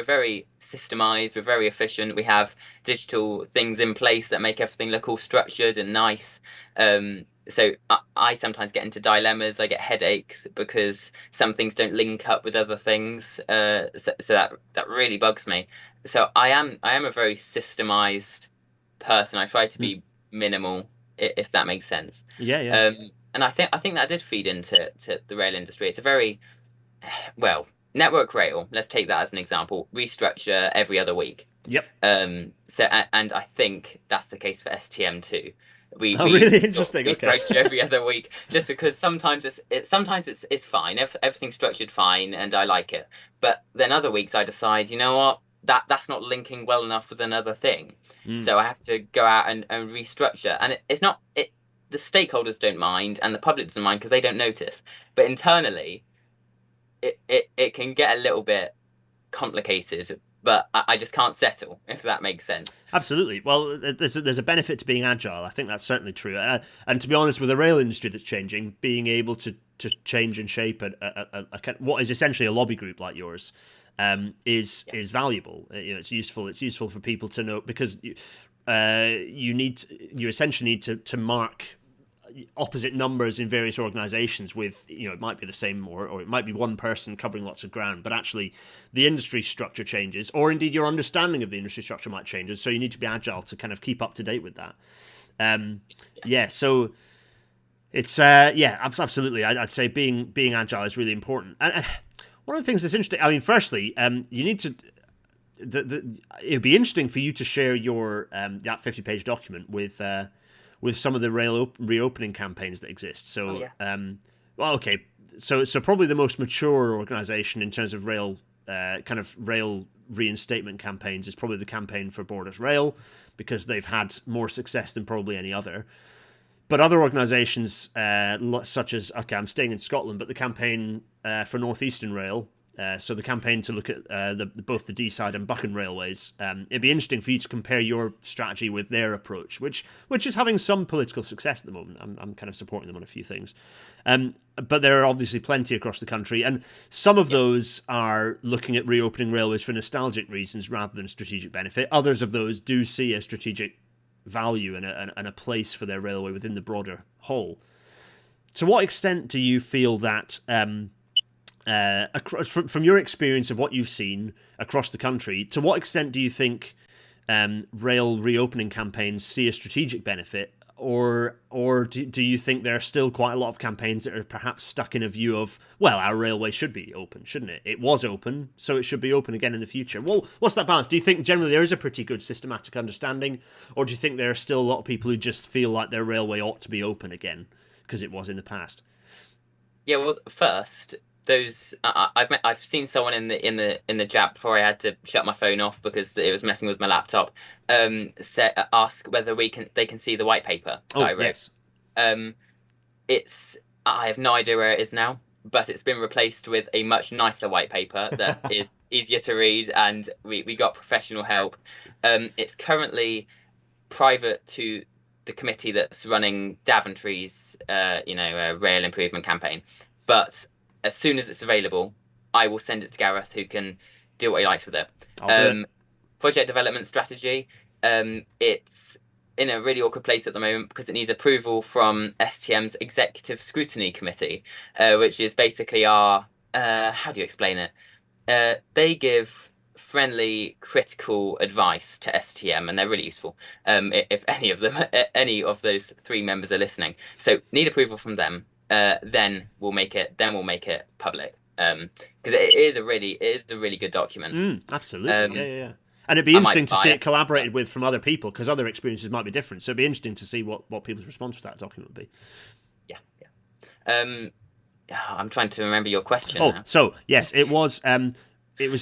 very systemized, we're very efficient, we have digital things in place that make everything look all structured and nice. So I sometimes get into dilemmas, I get headaches because some things don't link up with other things. So that really bugs me. So I am a very systemized person. I try to be minimal, if that makes sense. Yeah. And I think that did feed into the rail industry. It's a very well, Network Rail, let's take that as an example, restructure every other week. Yep. And I think that's the case for STM too. We really interesting. Restructure every other week, just because sometimes it's fine. Everything's structured fine, and I like it. But then other weeks I decide, you know what, that's not linking well enough with another thing, so I have to go out and restructure. And it's not it. The stakeholders don't mind, and the public doesn't mind because they don't notice. But internally, it can get a little bit complicated, but I just can't settle, if that makes sense. Absolutely. Well, there's a benefit to being agile. I think that's certainly true. And to be honest, with the rail industry that's changing, being able to change and shape what is essentially a lobby group like yours is valuable. It's useful. It's useful for people to know, because you essentially need to mark opposite numbers in various organizations with, it might be the same or it might be one person covering lots of ground, but actually the industry structure changes, or indeed your understanding of the industry structure might change, so you need to be agile to kind of keep up to date with that. So it's absolutely, I'd say being agile is really important. And one of the things that's interesting, I mean, firstly, you need to it'd be interesting for you to share your that 50-page document with some of the rail reopening campaigns that exist. So, So probably the most mature organisation in terms of rail kind of rail reinstatement campaigns is probably the campaign for Borders Rail, because they've had more success than probably any other. But other organisations, such as, okay, I'm staying in Scotland, but the campaign for North Eastern Rail, so the campaign to look at both the Deeside and Buchan railways, it'd be interesting for you to compare your strategy with their approach, which is having some political success at the moment. I'm kind of supporting them on a few things. But there are obviously plenty across the country, and some of those are looking at reopening railways for nostalgic reasons rather than strategic benefit. Others of those do see a strategic value and a place for their railway within the broader whole. To what extent do you feel that, from your experience of what you've seen across the country, to what extent do you think rail reopening campaigns see a strategic benefit, or do you think there are still quite a lot of campaigns that are perhaps stuck in a view of, well, our railway should be open, shouldn't it? It was open, so it should be open again in the future. Well, what's that balance? Do you think generally there is a pretty good systematic understanding, or do you think there are still a lot of people who just feel like their railway ought to be open again because it was in the past? Yeah, well, first, those I've seen someone in the chat before I had to shut my phone off because it was messing with my laptop. Ask whether they can see the white paper that I wrote. Yes. I have no idea where it is now, but it's been replaced with a much nicer white paper that is easier to read, and we got professional help. It's currently private to the committee that's running Daventry's rail improvement campaign, but as soon as it's available, I will send it to Gareth, who can do what he likes with it. Project development strategy. It's in a really awkward place at the moment because it needs approval from STM's Executive Scrutiny Committee, which is basically our, how do you explain it? They give friendly, critical advice to STM, and they're really useful. If any of those three members are listening, so need approval from them. Then we'll make it public, because it is a really good document. Absolutely. Yeah. And it'd be interesting to see it collaborated with from other people, because other experiences might be different. So it'd be interesting to see what people's response to that document would be. Yeah. I'm trying to remember your question. Oh, now. So yes, it was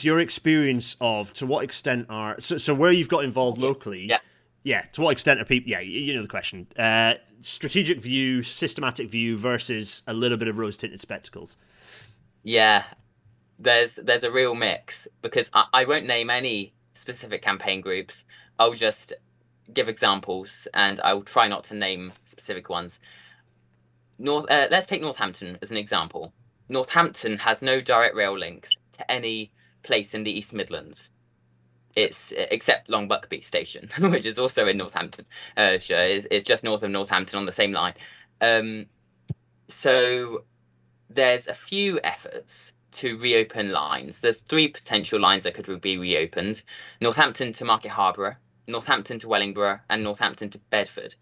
your experience of to what extent are so where you've got involved locally. Yeah. Yeah, to what extent are people... Yeah, you know the question. Strategic view, systematic view versus a little bit of rose-tinted spectacles. Yeah, there's a real mix, because I won't name any specific campaign groups. I'll just give examples, and I will try not to name specific ones. Let's take Northampton as an example. Northampton has no direct rail links to any place in the East Midlands. It's except Long Buckby Station, which is also in Northampton. It's just north of Northampton on the same line. So there's a few efforts to reopen lines. There's 3 potential lines that could be reopened: Northampton to Market Harborough, Northampton to Wellingborough, and Northampton to Bedford.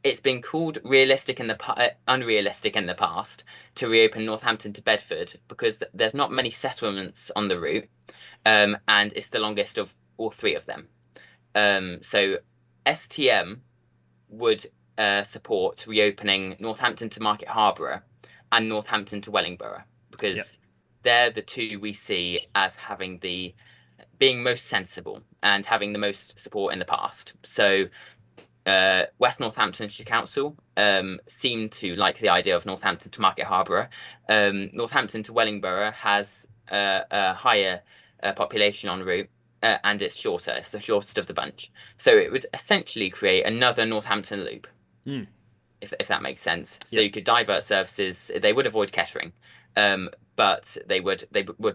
It's been called unrealistic in the past to reopen Northampton to Bedford because there's not many settlements on the route. And it's the longest of all 3 of them. So STM would support reopening Northampton to Market Harborough and Northampton to Wellingborough, because they're the 2 we see as being most sensible and having the most support in the past. So West Northamptonshire Council seem to like the idea of Northampton to Market Harborough. Northampton to Wellingborough has a higher population en route, and it's shorter. It's the shortest of the bunch. So it would essentially create another Northampton loop, if that makes sense. So you could divert services. They would avoid Kettering, but they would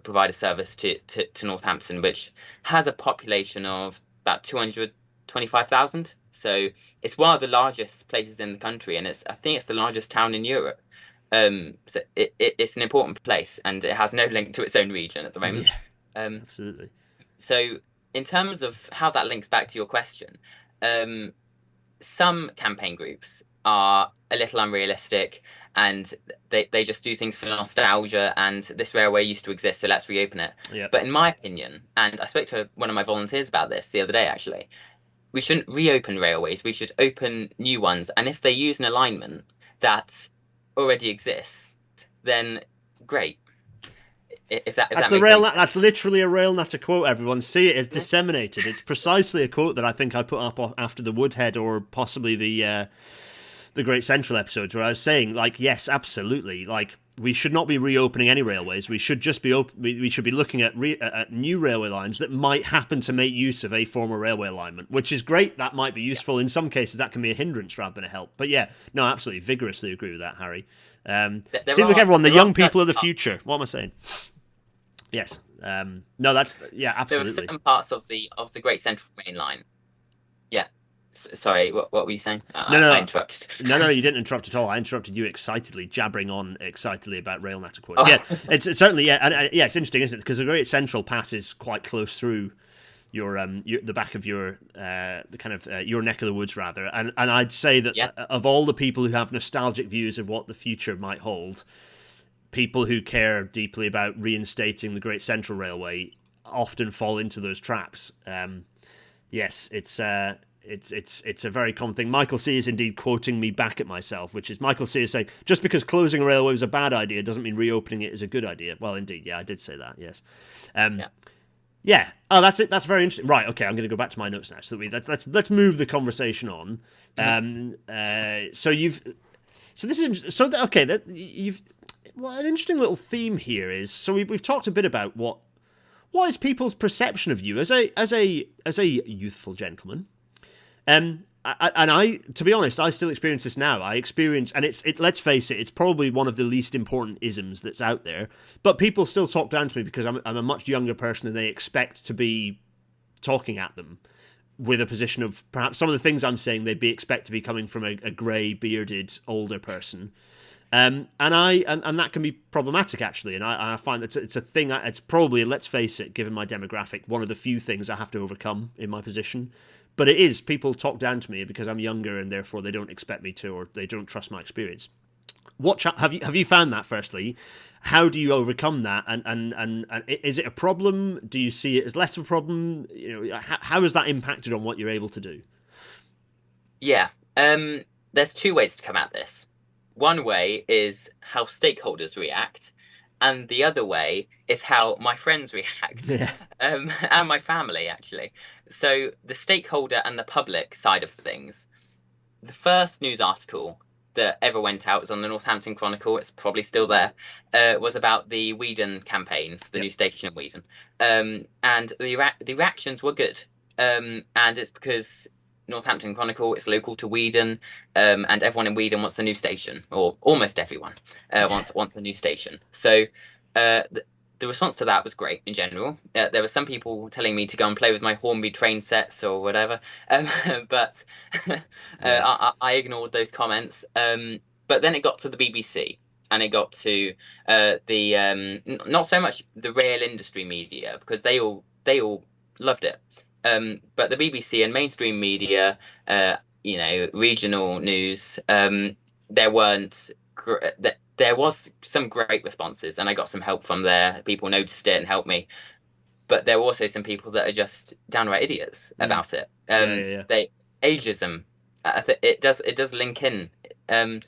provide a service to Northampton, which has a population of about 225,000. So it's one of the largest places in the country, and I think it's the largest town in Europe. So it's an important place, and it has no link to its own region at the moment. Absolutely. So in terms of how that links back to your question, some campaign groups are a little unrealistic, and they just do things for nostalgia, and this railway used to exist, so let's reopen it. But in my opinion, and I spoke to one of my volunteers about this the other day actually, we shouldn't reopen railways, we should open new ones, and if they use an alignment that already exists, then great. If that That's makes sense. That's literally a rail Natter quote. Everyone see it. It's disseminated. It's precisely a quote that I think I put up after the Woodhead or possibly the Great Central episodes, where I was saying, like, yes, absolutely, like, we should not be reopening any railways. We should just be we should be looking at new railway lines that might happen to make use of a former railway alignment, which is great. That might be useful. In some cases, that can be a hindrance rather than a help. But yeah, no, absolutely, vigorously agree with that, Harry. Seems like everyone, the young people of the future. What am I saying? Yes. No, that's absolutely. There were certain parts of the Great Central Main Line. Yeah. Sorry, what were you saying? I interrupted. No, you didn't interrupt at all. I interrupted you excitedly, jabbering on excitedly about rail Natter quotes. Yeah, it's certainly and it's interesting, isn't it? Because the Great Central passes quite close through your the back of your the kind of your neck of the woods rather, and I'd say that of all the people who have nostalgic views of what the future might hold, people who care deeply about reinstating the Great Central Railway often fall into those traps. Yes, it's a very common thing. Michael C is indeed quoting me back at myself, which is Michael C is saying, just because closing a railway was a bad idea doesn't mean reopening it is a good idea. Well, indeed, I did say that, yes. Yeah. Oh, that's it. That's very interesting. Right. Okay. I'm going to go back to my notes now. So let's move the conversation on. Well, an interesting little theme here is, so we've talked a bit about what is people's perception of you as a youthful gentleman. And I, to be honest, I still experience this now. And let's face it, it's probably one of the least important isms that's out there. But people still talk down to me because I'm a much younger person and they expect to be talking at them with a position of perhaps some of the things I'm saying they'd expect to be coming from a grey bearded older person. And that can be problematic actually, and I find that it's a thing. It's probably, let's face it, given my demographic, one of the few things I have to overcome in my position. But it is, people talk down to me because I'm younger and therefore they don't expect me to, or they don't trust my experience. Have you found that? Firstly, how do you overcome that? And is it a problem? Do you see it as less of a problem? How has that impacted on what you're able to do? Yeah, there's two ways to come at this. One way is how stakeholders react, and the other way is how my friends react, and my family, actually. So the stakeholder and the public side of things, the first news article that ever went out was on the Northampton Chronicle, it's probably still there, was about the Weedon campaign for the new station in Weedon. And the reactions were good. And it's because Northampton Chronicle is local to Weedon, and everyone in Weedon wants a new station, or almost everyone wants a new station. So the response to that was great in general. There were some people telling me to go and play with my Hornby train sets or whatever, but I ignored those comments. But then it got to the BBC, and it got to not so much the rail industry media, because they all loved it. But the BBC and mainstream media, regional news, there was some great responses, and I got some help from there. People noticed it and helped me. But there were also some people that are just downright idiots about it. Ageism, it does link in, and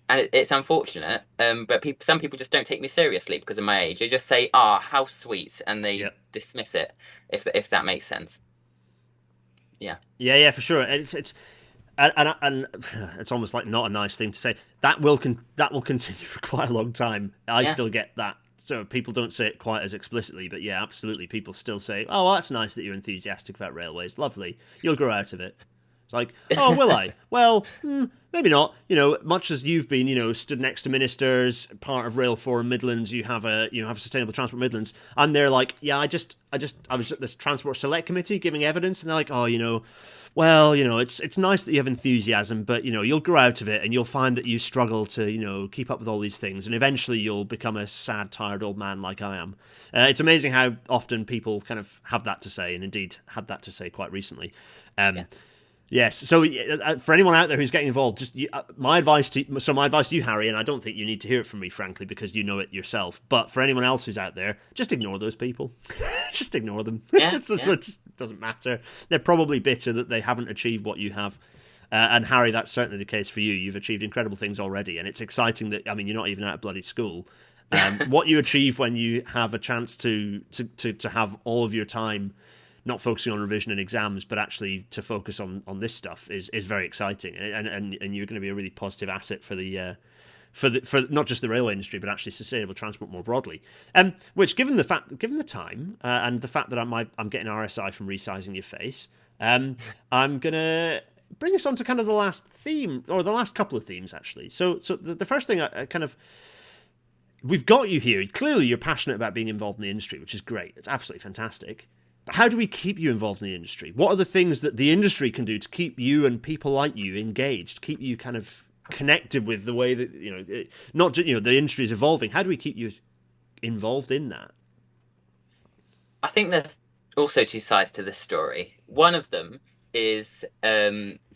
it's unfortunate. But some people just don't take me seriously because of my age. They just say, how sweet," and they dismiss it, if that makes sense. Yeah, for sure. It's and it's almost like not a nice thing to say. That will continue for quite a long time. I still get that. So people don't say it quite as explicitly, but yeah, absolutely. People still say, "Oh, well, that's nice that you're enthusiastic about railways. Lovely. You'll grow out of it." It's like, "Oh, will I?" Well, maybe not. Much as you've been, stood next to ministers, part of Rail Forum Midlands, you have Sustainable Transport Midlands, and they're like, "Yeah, I was at this Transport Select Committee giving evidence," and they're like, "Oh, it's nice that you have enthusiasm, but you'll grow out of it, and you'll find that you struggle to keep up with all these things, and eventually you'll become a sad, tired old man like I am." It's amazing how often people kind of have that to say, and indeed had that to say quite recently. Yes. So for anyone out there who's getting involved, my advice to you, Harry, and I don't think you need to hear it from me, frankly, because you know it yourself. But for anyone else who's out there, just ignore those people. Just ignore them. It just doesn't matter. They're probably bitter that they haven't achieved what you have. And Harry, that's certainly the case for you. You've achieved incredible things already, and it's exciting that you're not even out of bloody school. What you achieve when you have a chance to have all of your time not focusing on revision and exams, but actually to focus on this stuff is very exciting, and you're going to be a really positive asset for the for not just the railway industry, but actually sustainable transport more broadly. Which, given the time, and the fact that I'm getting RSI from resizing your face, I'm gonna bring us on to kind of the last theme, or the last couple of themes actually. So the first thing I kind of, we've got you here. Clearly, you're passionate about being involved in the industry, which is great. It's absolutely fantastic. But how do we keep you involved in the industry? What are the things that the industry can do to keep you and people like you engaged, keep you kind of connected with the way that, not just, the industry is evolving? How do we keep you involved in that? I think there's also two sides to this story. One of them is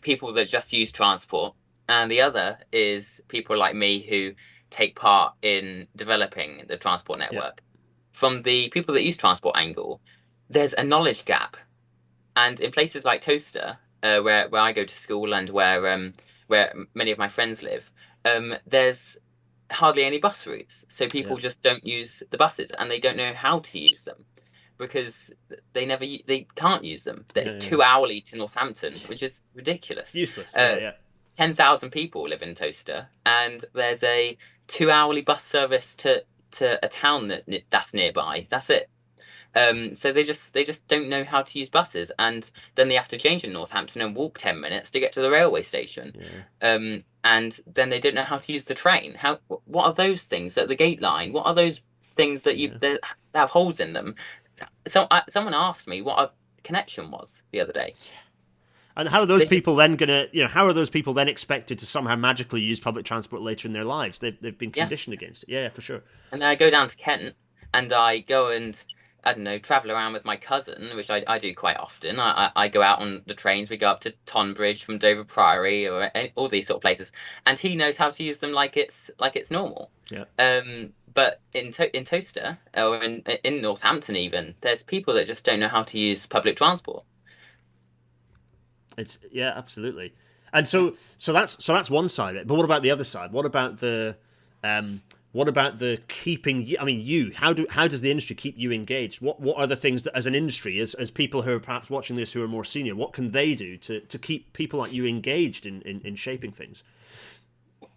people that just use transport, and the other is people like me who take part in developing the transport network. Yeah. From the people that use transport angle, there's a knowledge gap, and in places like Toaster, where I go to school and where many of my friends live, there's hardly any bus routes, so people just don't use the buses, and they don't know how to use them because they can't use them. It's 2 hourly to Northampton, which is ridiculous. Useless. 10,000 people live in Toaster, and there's a 2 hourly bus service to a town that's nearby. That's it. So they just don't know how to use buses, and then they have to change in Northampton and walk 10 minutes to get to the railway station. And then they don't know how to use the train. What are those things at the gate line? What are those things that have holes in them? So someone asked me what a connection was the other day. And how are those people then gonna, how are those people then expected to somehow magically use public transport later in their lives? They've been conditioned against it. Yeah, for sure. And then I go down to Kent and I go and, I don't know, travel around with my cousin, which I do quite often. I go out on the trains. We go up to Tonbridge from Dover Priory or all these sort of places, and he knows how to use them like it's normal. Yeah. But in Toaster or in Northampton even, there's people that just don't know how to use public transport. It's absolutely. And so that's one side of it. But what about the other side? What about the keeping? I mean, how does the industry keep you engaged? What are the things that, as an industry, as people who are perhaps watching this who are more senior, what can they do to keep people like you engaged in shaping things?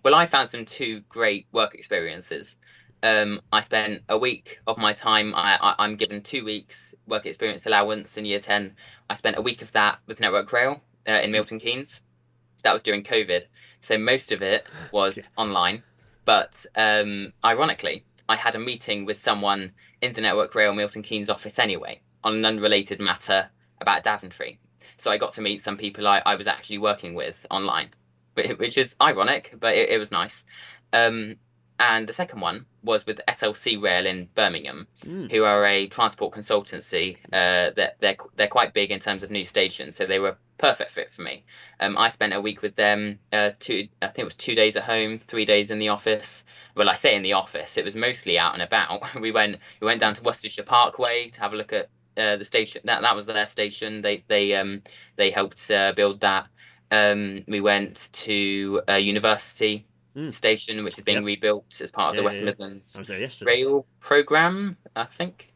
Well, I found some 2 great work experiences. I spent a week of my time. I'm given 2 weeks work experience allowance in year 10. I spent a week of that with Network Rail in Milton Keynes. That was during COVID, so most of it was online. But ironically, I had a meeting with someone in the Network Rail Milton Keynes office anyway, on an unrelated matter about Daventry. So I got to meet some people I was actually working with online, which is ironic, but it was nice. And the second one was with SLC Rail in Birmingham, who are a transport consultancy. They're quite big in terms of new stations, so they were a perfect fit for me. I spent a week with them. I think it was 2 days at home, 3 days in the office. Well, I say in the office, it was mostly out and about. We went down to Worcestershire Parkway to have a look at the station. That was their station. They helped build that. We went to a university station, which is being rebuilt as part of the West Midlands rail programme, I think.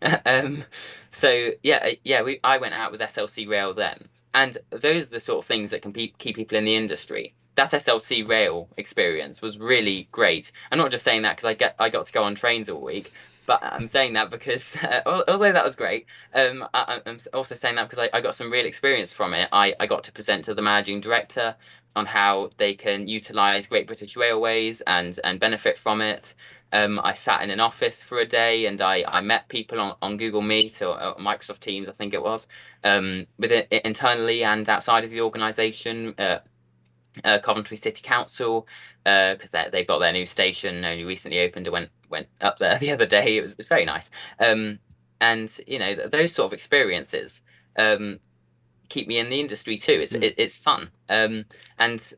So I went out with SLC Rail then, and those are the sort of things that can keep people in the industry. That SLC Rail experience was really great. I'm not just saying that because I got to go on trains all week, but I'm saying that because although that was great, I'm also saying that because I got some real experience from it. I got to present to the managing director on how they can utilise Great British Railways and benefit from it. I sat in an office for a day and I met people on Google Meet or Microsoft Teams, I think it was, internally and outside of the organisation. Coventry City Council, because they've got their new station, only recently opened. I went up there the other day. It was very nice. And those sort of experiences keep me in the industry too. It's fun. And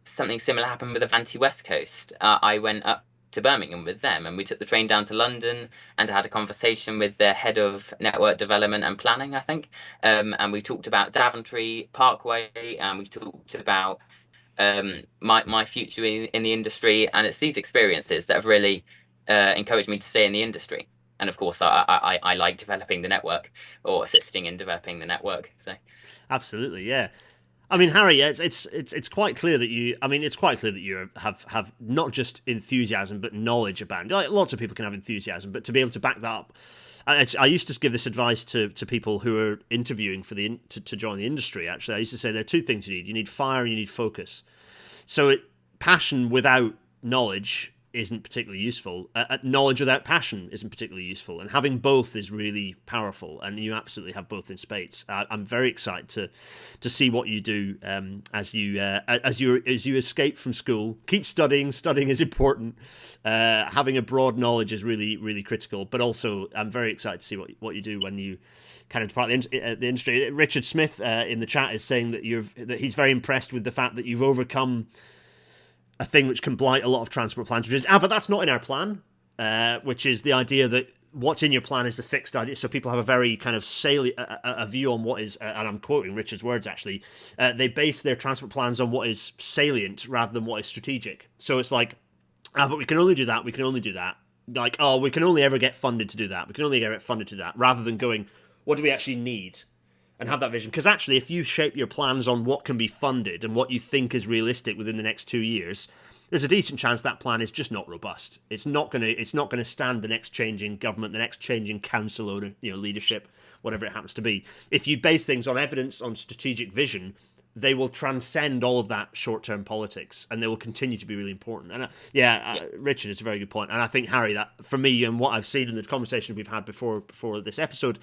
something similar happened with Avanti West Coast. I went up to Birmingham with them, and we took the train down to London and had a conversation with their head of network development and planning, I think. And we talked about Daventry Parkway, and we talked about my future in the industry. And it's these experiences that have really encouraged me to stay in the industry. And of course, I like developing the network, or assisting in developing the network. So Absolutely, yeah. I mean, Harry, it's quite clear that you. I mean, it's quite clear that you have not just enthusiasm but knowledge about. Like, lots of people can have enthusiasm, but to be able to back that up. I used to give this advice to people who are interviewing for to join the industry. Actually, I used to say there are two things you need: you need fire and you need focus. So passion without knowledge isn't particularly useful. Knowledge without passion isn't particularly useful, and having both is really powerful. And you absolutely have both in spades. I'm very excited to see what you do as you escape from school. Keep studying. Studying is important. Having a broad knowledge is really, really critical. But also, I'm very excited to see what you do when you kind of depart the industry. Richard Smith in the chat is saying that he's very impressed with the fact that you've overcome a thing which can blight a lot of transport plans, which is, but that's not in our plan, which is the idea that what's in your plan is a fixed idea. So people have a very kind of salient a view on what is, and I'm quoting Richard's words actually, they base their transport plans on what is salient rather than what is strategic. So it's like, but we can only do that, we can only do that. Like, oh, we can only ever get funded to do that. We can only get funded to do that, rather than going, what do we actually need? And have that vision. Because actually, if you shape your plans on what can be funded and what you think is realistic within the next 2 years, there's a decent chance that plan is just not robust. It's not gonna stand the next changing government, the next changing council owner, leadership, whatever it happens to be. If you base things on evidence, on strategic vision, they will transcend all of that short-term politics, and they will continue to be really important. And Richard, it's a very good point. And I think, Harry, that for me and what I've seen in the conversations we've had before this episode,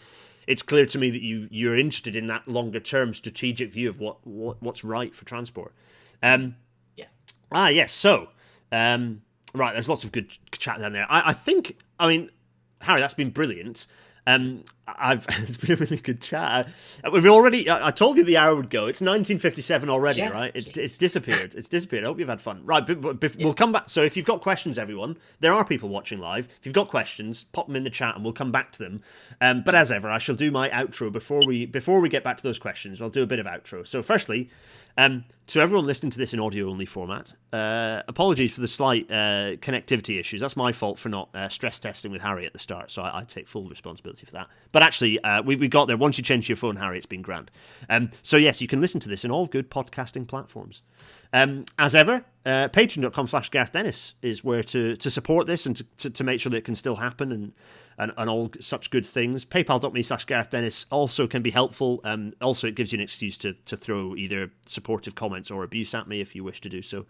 it's clear to me that you're interested in that longer term strategic view of what's right for transport. Yes. So, right, there's lots of good chat down there. I think, Harry, that's been brilliant. It's been a really good chat. We've already. I told you the hour would go. It's 19:57 already, right? It's disappeared. It's disappeared. I hope you've had fun. Right, but we'll come back. So if you've got questions, everyone, there are people watching live. If you've got questions, pop them in the chat, and we'll come back to them. But as ever, I shall do my outro before we get back to those questions. I'll do a bit of outro. So firstly, to everyone listening to this in audio-only format, apologies for the slight connectivity issues. That's my fault for not stress testing with Harry at the start, so I take full responsibility for that. But actually, we got there. Once you change your phone, Harry, it's been grand. So yes, you can listen to this in all good podcasting platforms. As ever, patreon.com/Gareth Dennis is where to support this and to make sure that it can still happen and all such good things. PayPal.me/Gareth Dennis also can be helpful. Also, it gives you an excuse to throw either supportive comments or abuse at me if you wish to do so.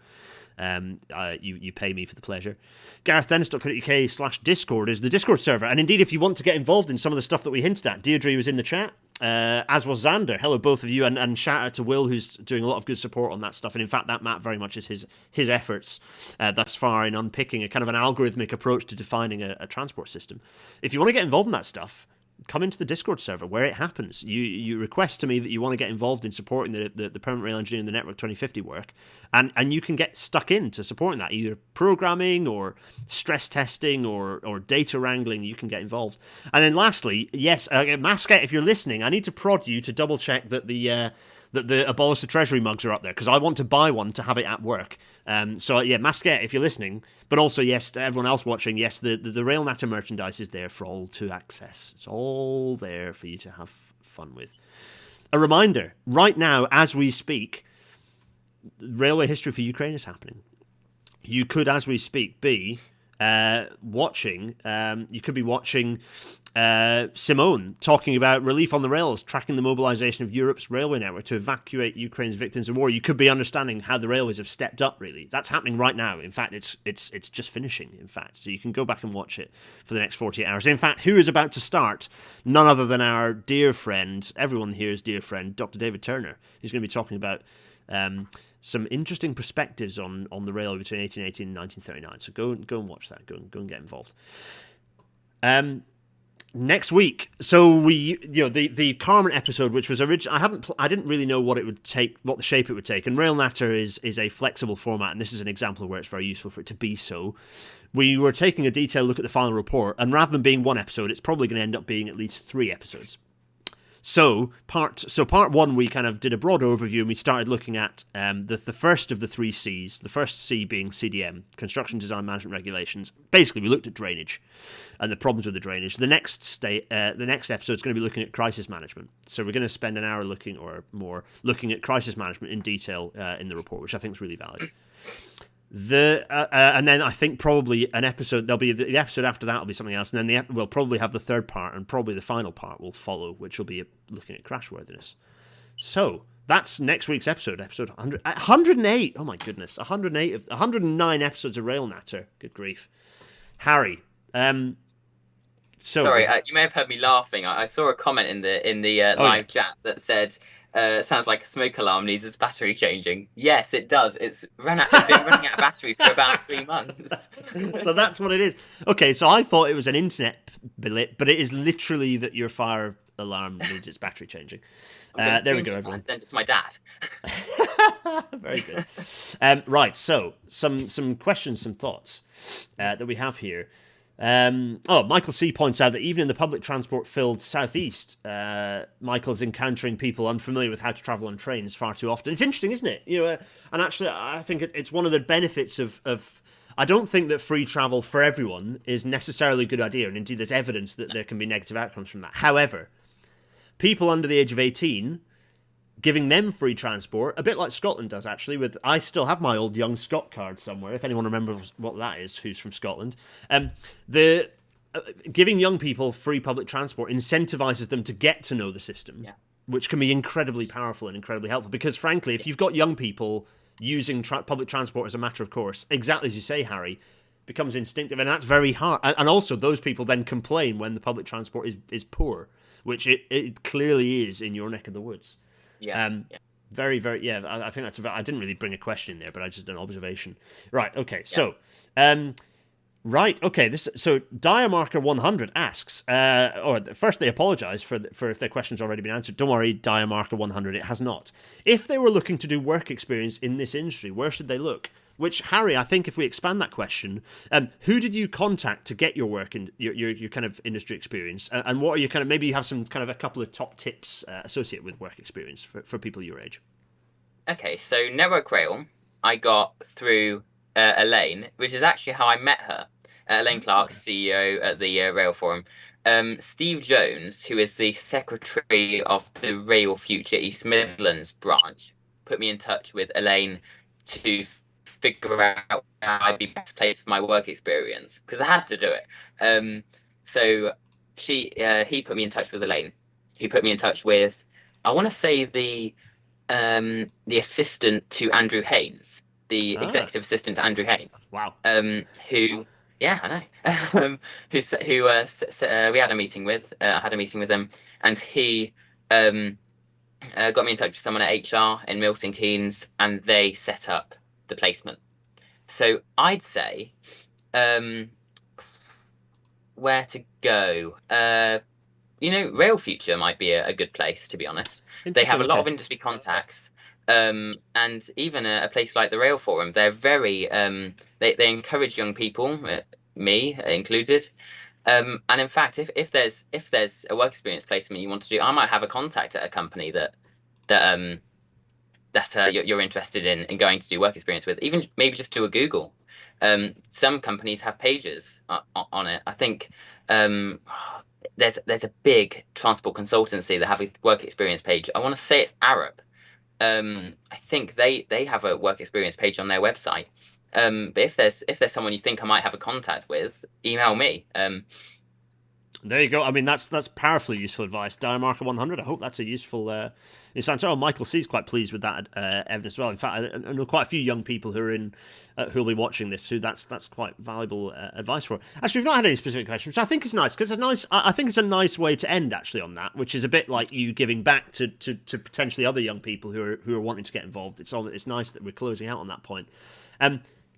You pay me for the pleasure. GarethDennis.co.uk/Discord is the Discord server. And indeed, if you want to get involved in some of the stuff that we hinted at, Deirdre was in the chat, as was Xander. Hello, both of you. And shout out to Will, who's doing a lot of good support on that stuff. And in fact, that map very much is his efforts thus far in unpicking a kind of an algorithmic approach to defining a transport system. If you want to get involved in that stuff, come into the Discord server where it happens. You request to me that you want to get involved in supporting the Permanent Rail Engineering and the Network 2050 work, and you can get stuck into supporting that, either programming or stress testing or data wrangling. You can get involved. And then lastly, yes, Mascot, if you're listening, I need to prod you to double check that the Abolish the Treasury mugs are up there, because I want to buy one to have it at work. So yeah, Mascot, if you're listening, but also yes, to everyone else watching, yes, the Rail Natter merchandise is there for all to access. It's all there for you to have fun with. A reminder, right now, as we speak, Railway History for Ukraine is happening. You could, as we speak, be watching. You could be watching Simone talking about relief on the rails, tracking the mobilization of Europe's railway network to evacuate Ukraine's victims of war. You could be understanding how the railways have stepped up. Really, that's happening right now. In fact, it's just finishing. In fact, so you can go back and watch it for the next 48 hours. In fact, who is about to start? None other than our dear friend, everyone here's dear friend, Dr. David Turner. He's going to be talking about some interesting perspectives on the railway between 1880 and 1939. So go and watch that. Go and get involved. Next week, so the Carmen episode, which was original, I didn't really know what the shape it would take. And Rail Natter is a flexible format, and this is an example of where it's very useful for it to be so. We were taking a detailed look at the final report, and rather than being one episode, it's probably going to end up being at least 3 episodes. So part one, we kind of did a broad overview and we started looking at the first of the three C's. The first C being CDM, Construction Design Management Regulations. Basically, we looked at drainage and the problems with the drainage. The next episode is going to be looking at crisis management. So we're going to spend an hour looking or more looking at crisis management in detail in the report, which I think is really valid. And then I think probably an episode, there'll be the episode after that will be something else, and then we'll probably have the third part, and probably the final part will follow, which will be looking at crashworthiness. So that's next week's episode 100, 108. Oh my goodness, 109 episodes of Rail Natter. Good grief, Harry. Sorry, you may have heard me laughing. I saw a comment in the live chat that said, sounds like a smoke alarm needs its battery changing. Yes, it does. It's been running out of battery for about 3 months. So that's what it is. Okay, so I thought it was an internet blip, but it is literally that your fire alarm needs its battery changing. There we go, everyone. And send it to my dad. Very good. Right, so some questions, some thoughts that we have here. Michael C points out that even in the public transport-filled southeast, Michael's encountering people unfamiliar with how to travel on trains far too often. It's interesting, isn't it? And actually, I think it's one of the benefits of. I don't think that free travel for everyone is necessarily a good idea, and indeed, there's evidence that there can be negative outcomes from that. However, people under the age of 18. Giving them free transport, a bit like Scotland does actually. I still have my old Young Scot card somewhere. If anyone remembers what that is, who's from Scotland, giving young people free public transport incentivizes them to get to know the system, which can be incredibly powerful and incredibly helpful. Because frankly, if you've got young people using public transport as a matter of course, exactly as you say, Harry, becomes instinctive, and that's very hard. And also, those people then complain when the public transport is poor, which it clearly is in your neck of the woods. Very, very, I think that's I didn't really bring a question in there, but I just did an observation. Right, okay, so, so Diamarker 100 asks, first they apologise for if their question's already been answered. Don't worry, Diamarker 100, it has not. If they were looking to do work experience in this industry, where should they look? Which, Harry, I think if we expand that question, who did you contact to get your work in your kind of industry experience? And what are you kind of, maybe you have some kind of a couple of top tips associated with work experience for people your age? Okay, so Network Rail, I got through Elaine, which is actually how I met her. Elaine Clark, CEO at the Rail Forum. Steve Jones, who is the secretary of the Rail Future East Midlands branch, put me in touch with Elaine to figure out how I'd be best placed for my work experience, because I had to do it. So he put me in touch with Elaine. He put me in touch with, I want to say the assistant to Andrew Haynes, the executive assistant to Andrew Haynes. Wow. Who, yeah, I know. We had a meeting with. I had a meeting with him, and he got me in touch with someone at HR in Milton Keynes, and they set up the placement. So I'd say where to go. Rail Future might be a good place, to be honest. They have a lot of industry contacts, and even a place like the Rail Forum, they're very they encourage young people, me included. And in fact, if there's a work experience placement you want to do, I might have a contact at a company that you're interested in going to do work experience with, even maybe just do a Google. Some companies have pages on it. I think there's a big transport consultancy that have a work experience page. I want to say it's Arab. I think they have a work experience page on their website. But if there's someone you think I might have a contact with, email me. There you go. I mean, that's powerfully useful advice. Diamarker 100. I hope that's a useful answer. Oh, Michael C is quite pleased with that evidence as well. In fact, I know quite a few young people who are who'll be watching this, who that's quite valuable advice for. Actually, we've not had any specific questions, which I think is nice, because I think it's a nice way to end actually on that, which is a bit like you giving back to potentially other young people who are wanting to get involved. It's nice that we're closing out on that point.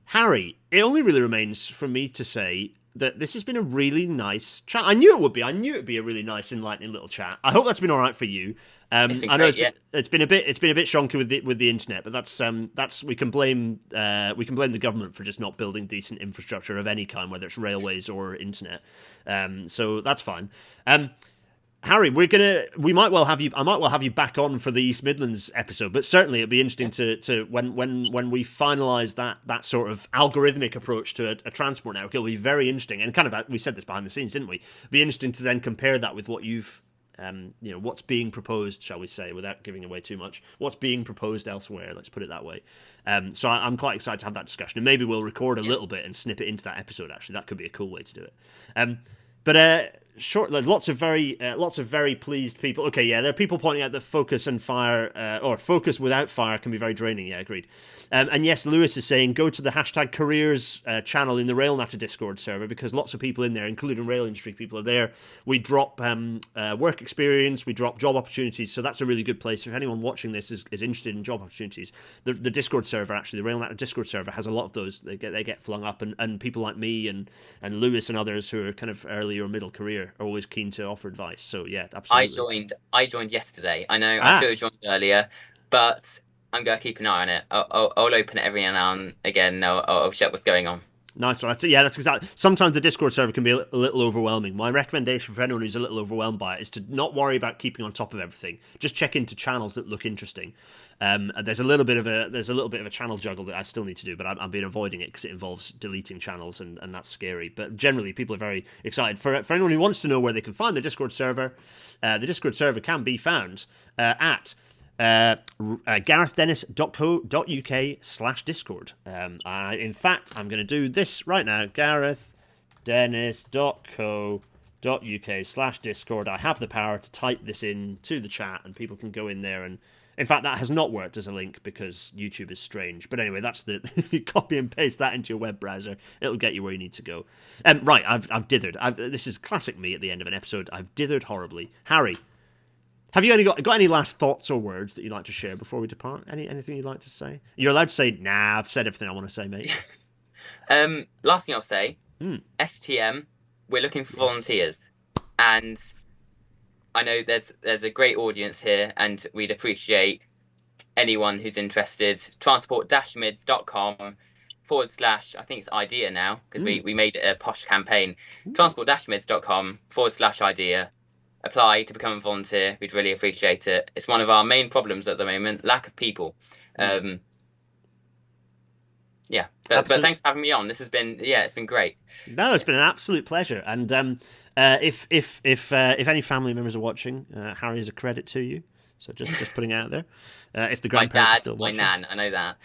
Harry, it only really remains for me to say that this has been a really nice chat. I knew it would be. I knew it'd be a really nice, enlightening little chat. I hope that's been all right for you. I know it's been a bit shonky with the internet, but that's we can blame the government for just not building decent infrastructure of any kind, whether it's railways or internet. So that's fine. Harry, we might well have you. I might well have you back on for the East Midlands episode, but certainly it'd be interesting to when we finalise that sort of algorithmic approach to a transport network. It'll be very interesting, and kind of we said this behind the scenes, didn't we? It'd be interesting to then compare that with what you've, what's being proposed, shall we say, without giving away too much. What's being proposed elsewhere? Let's put it that way. So I'm quite excited to have that discussion, and maybe we'll record a little bit and snip it into that episode. Actually, that could be a cool way to do it. But short, there's lots of very pleased people. Okay, yeah, there are people pointing out that focus and fire, or focus without fire, can be very draining. Yeah, agreed. And yes, Lewis is saying go to the hashtag careers channel in the Rail Natter Discord server, because lots of people in there, including rail industry people, are there. We drop work experience, we drop job opportunities, so that's a really good place. If anyone watching this is interested in job opportunities, the Discord server, actually, the Rail Natter Discord server has a lot of those. They get flung up, and people like me and Lewis and others who are kind of early or middle career are always keen to offer advice. So yeah, absolutely. I joined yesterday. I know I should have joined earlier, but I'm gonna keep an eye on it. I'll open it every now and again. I'll check what's going on. Nice one. That's exactly. Sometimes the Discord server can be a little overwhelming. My recommendation for anyone who's a little overwhelmed by it is to not worry about keeping on top of everything. Just check into channels that look interesting. And there's a little bit of a channel juggle that I still need to do, but I've been avoiding it because it involves deleting channels, and that's scary. But generally, people are very excited. For anyone who wants to know where they can find the Discord server can be found at garethdennis.co.uk/discord. In fact, I'm going to do this right now. garethdennis.co.uk/discord. I have the power to type this in to the chat, and people can go in there. And in fact, that has not worked as a link because YouTube is strange. But anyway, that's if you copy and paste that into your web browser, it'll get you where you need to go. Right, I've dithered. This is classic me at the end of an episode. I've dithered horribly. Harry, have you got any last thoughts or words that you'd like to share before we depart? Anything you'd like to say? You're allowed to say, nah, I've said everything I want to say, mate. Last thing I'll say, STM, we're looking for volunteers. And I know there's a great audience here, and we'd appreciate anyone who's interested. transport-mids.com / I think it's idea now, because we made it a posh campaign. transport-mids.com / idea. Apply to become a volunteer. We'd really appreciate it. It's one of our main problems at the moment, lack of people. But thanks for having me on. This has been it's been great. No, it's been an absolute pleasure. And if any family members are watching, Harry is a credit to you. So just putting it out there. If the grandparents are still watching. My nan, I know that.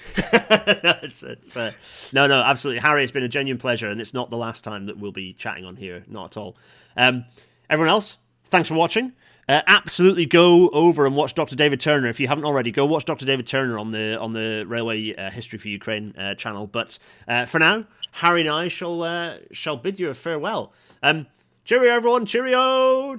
No, absolutely. Harry, it's been a genuine pleasure, and it's not the last time that we'll be chatting on here. Not at all. Everyone else, thanks for watching. Absolutely go over and watch Dr. David Turner. If you haven't already, go watch Dr. David Turner on the Railway History for Ukraine channel. But for now, Harry and I shall bid you a farewell. Cheerio, everyone. Cheerio.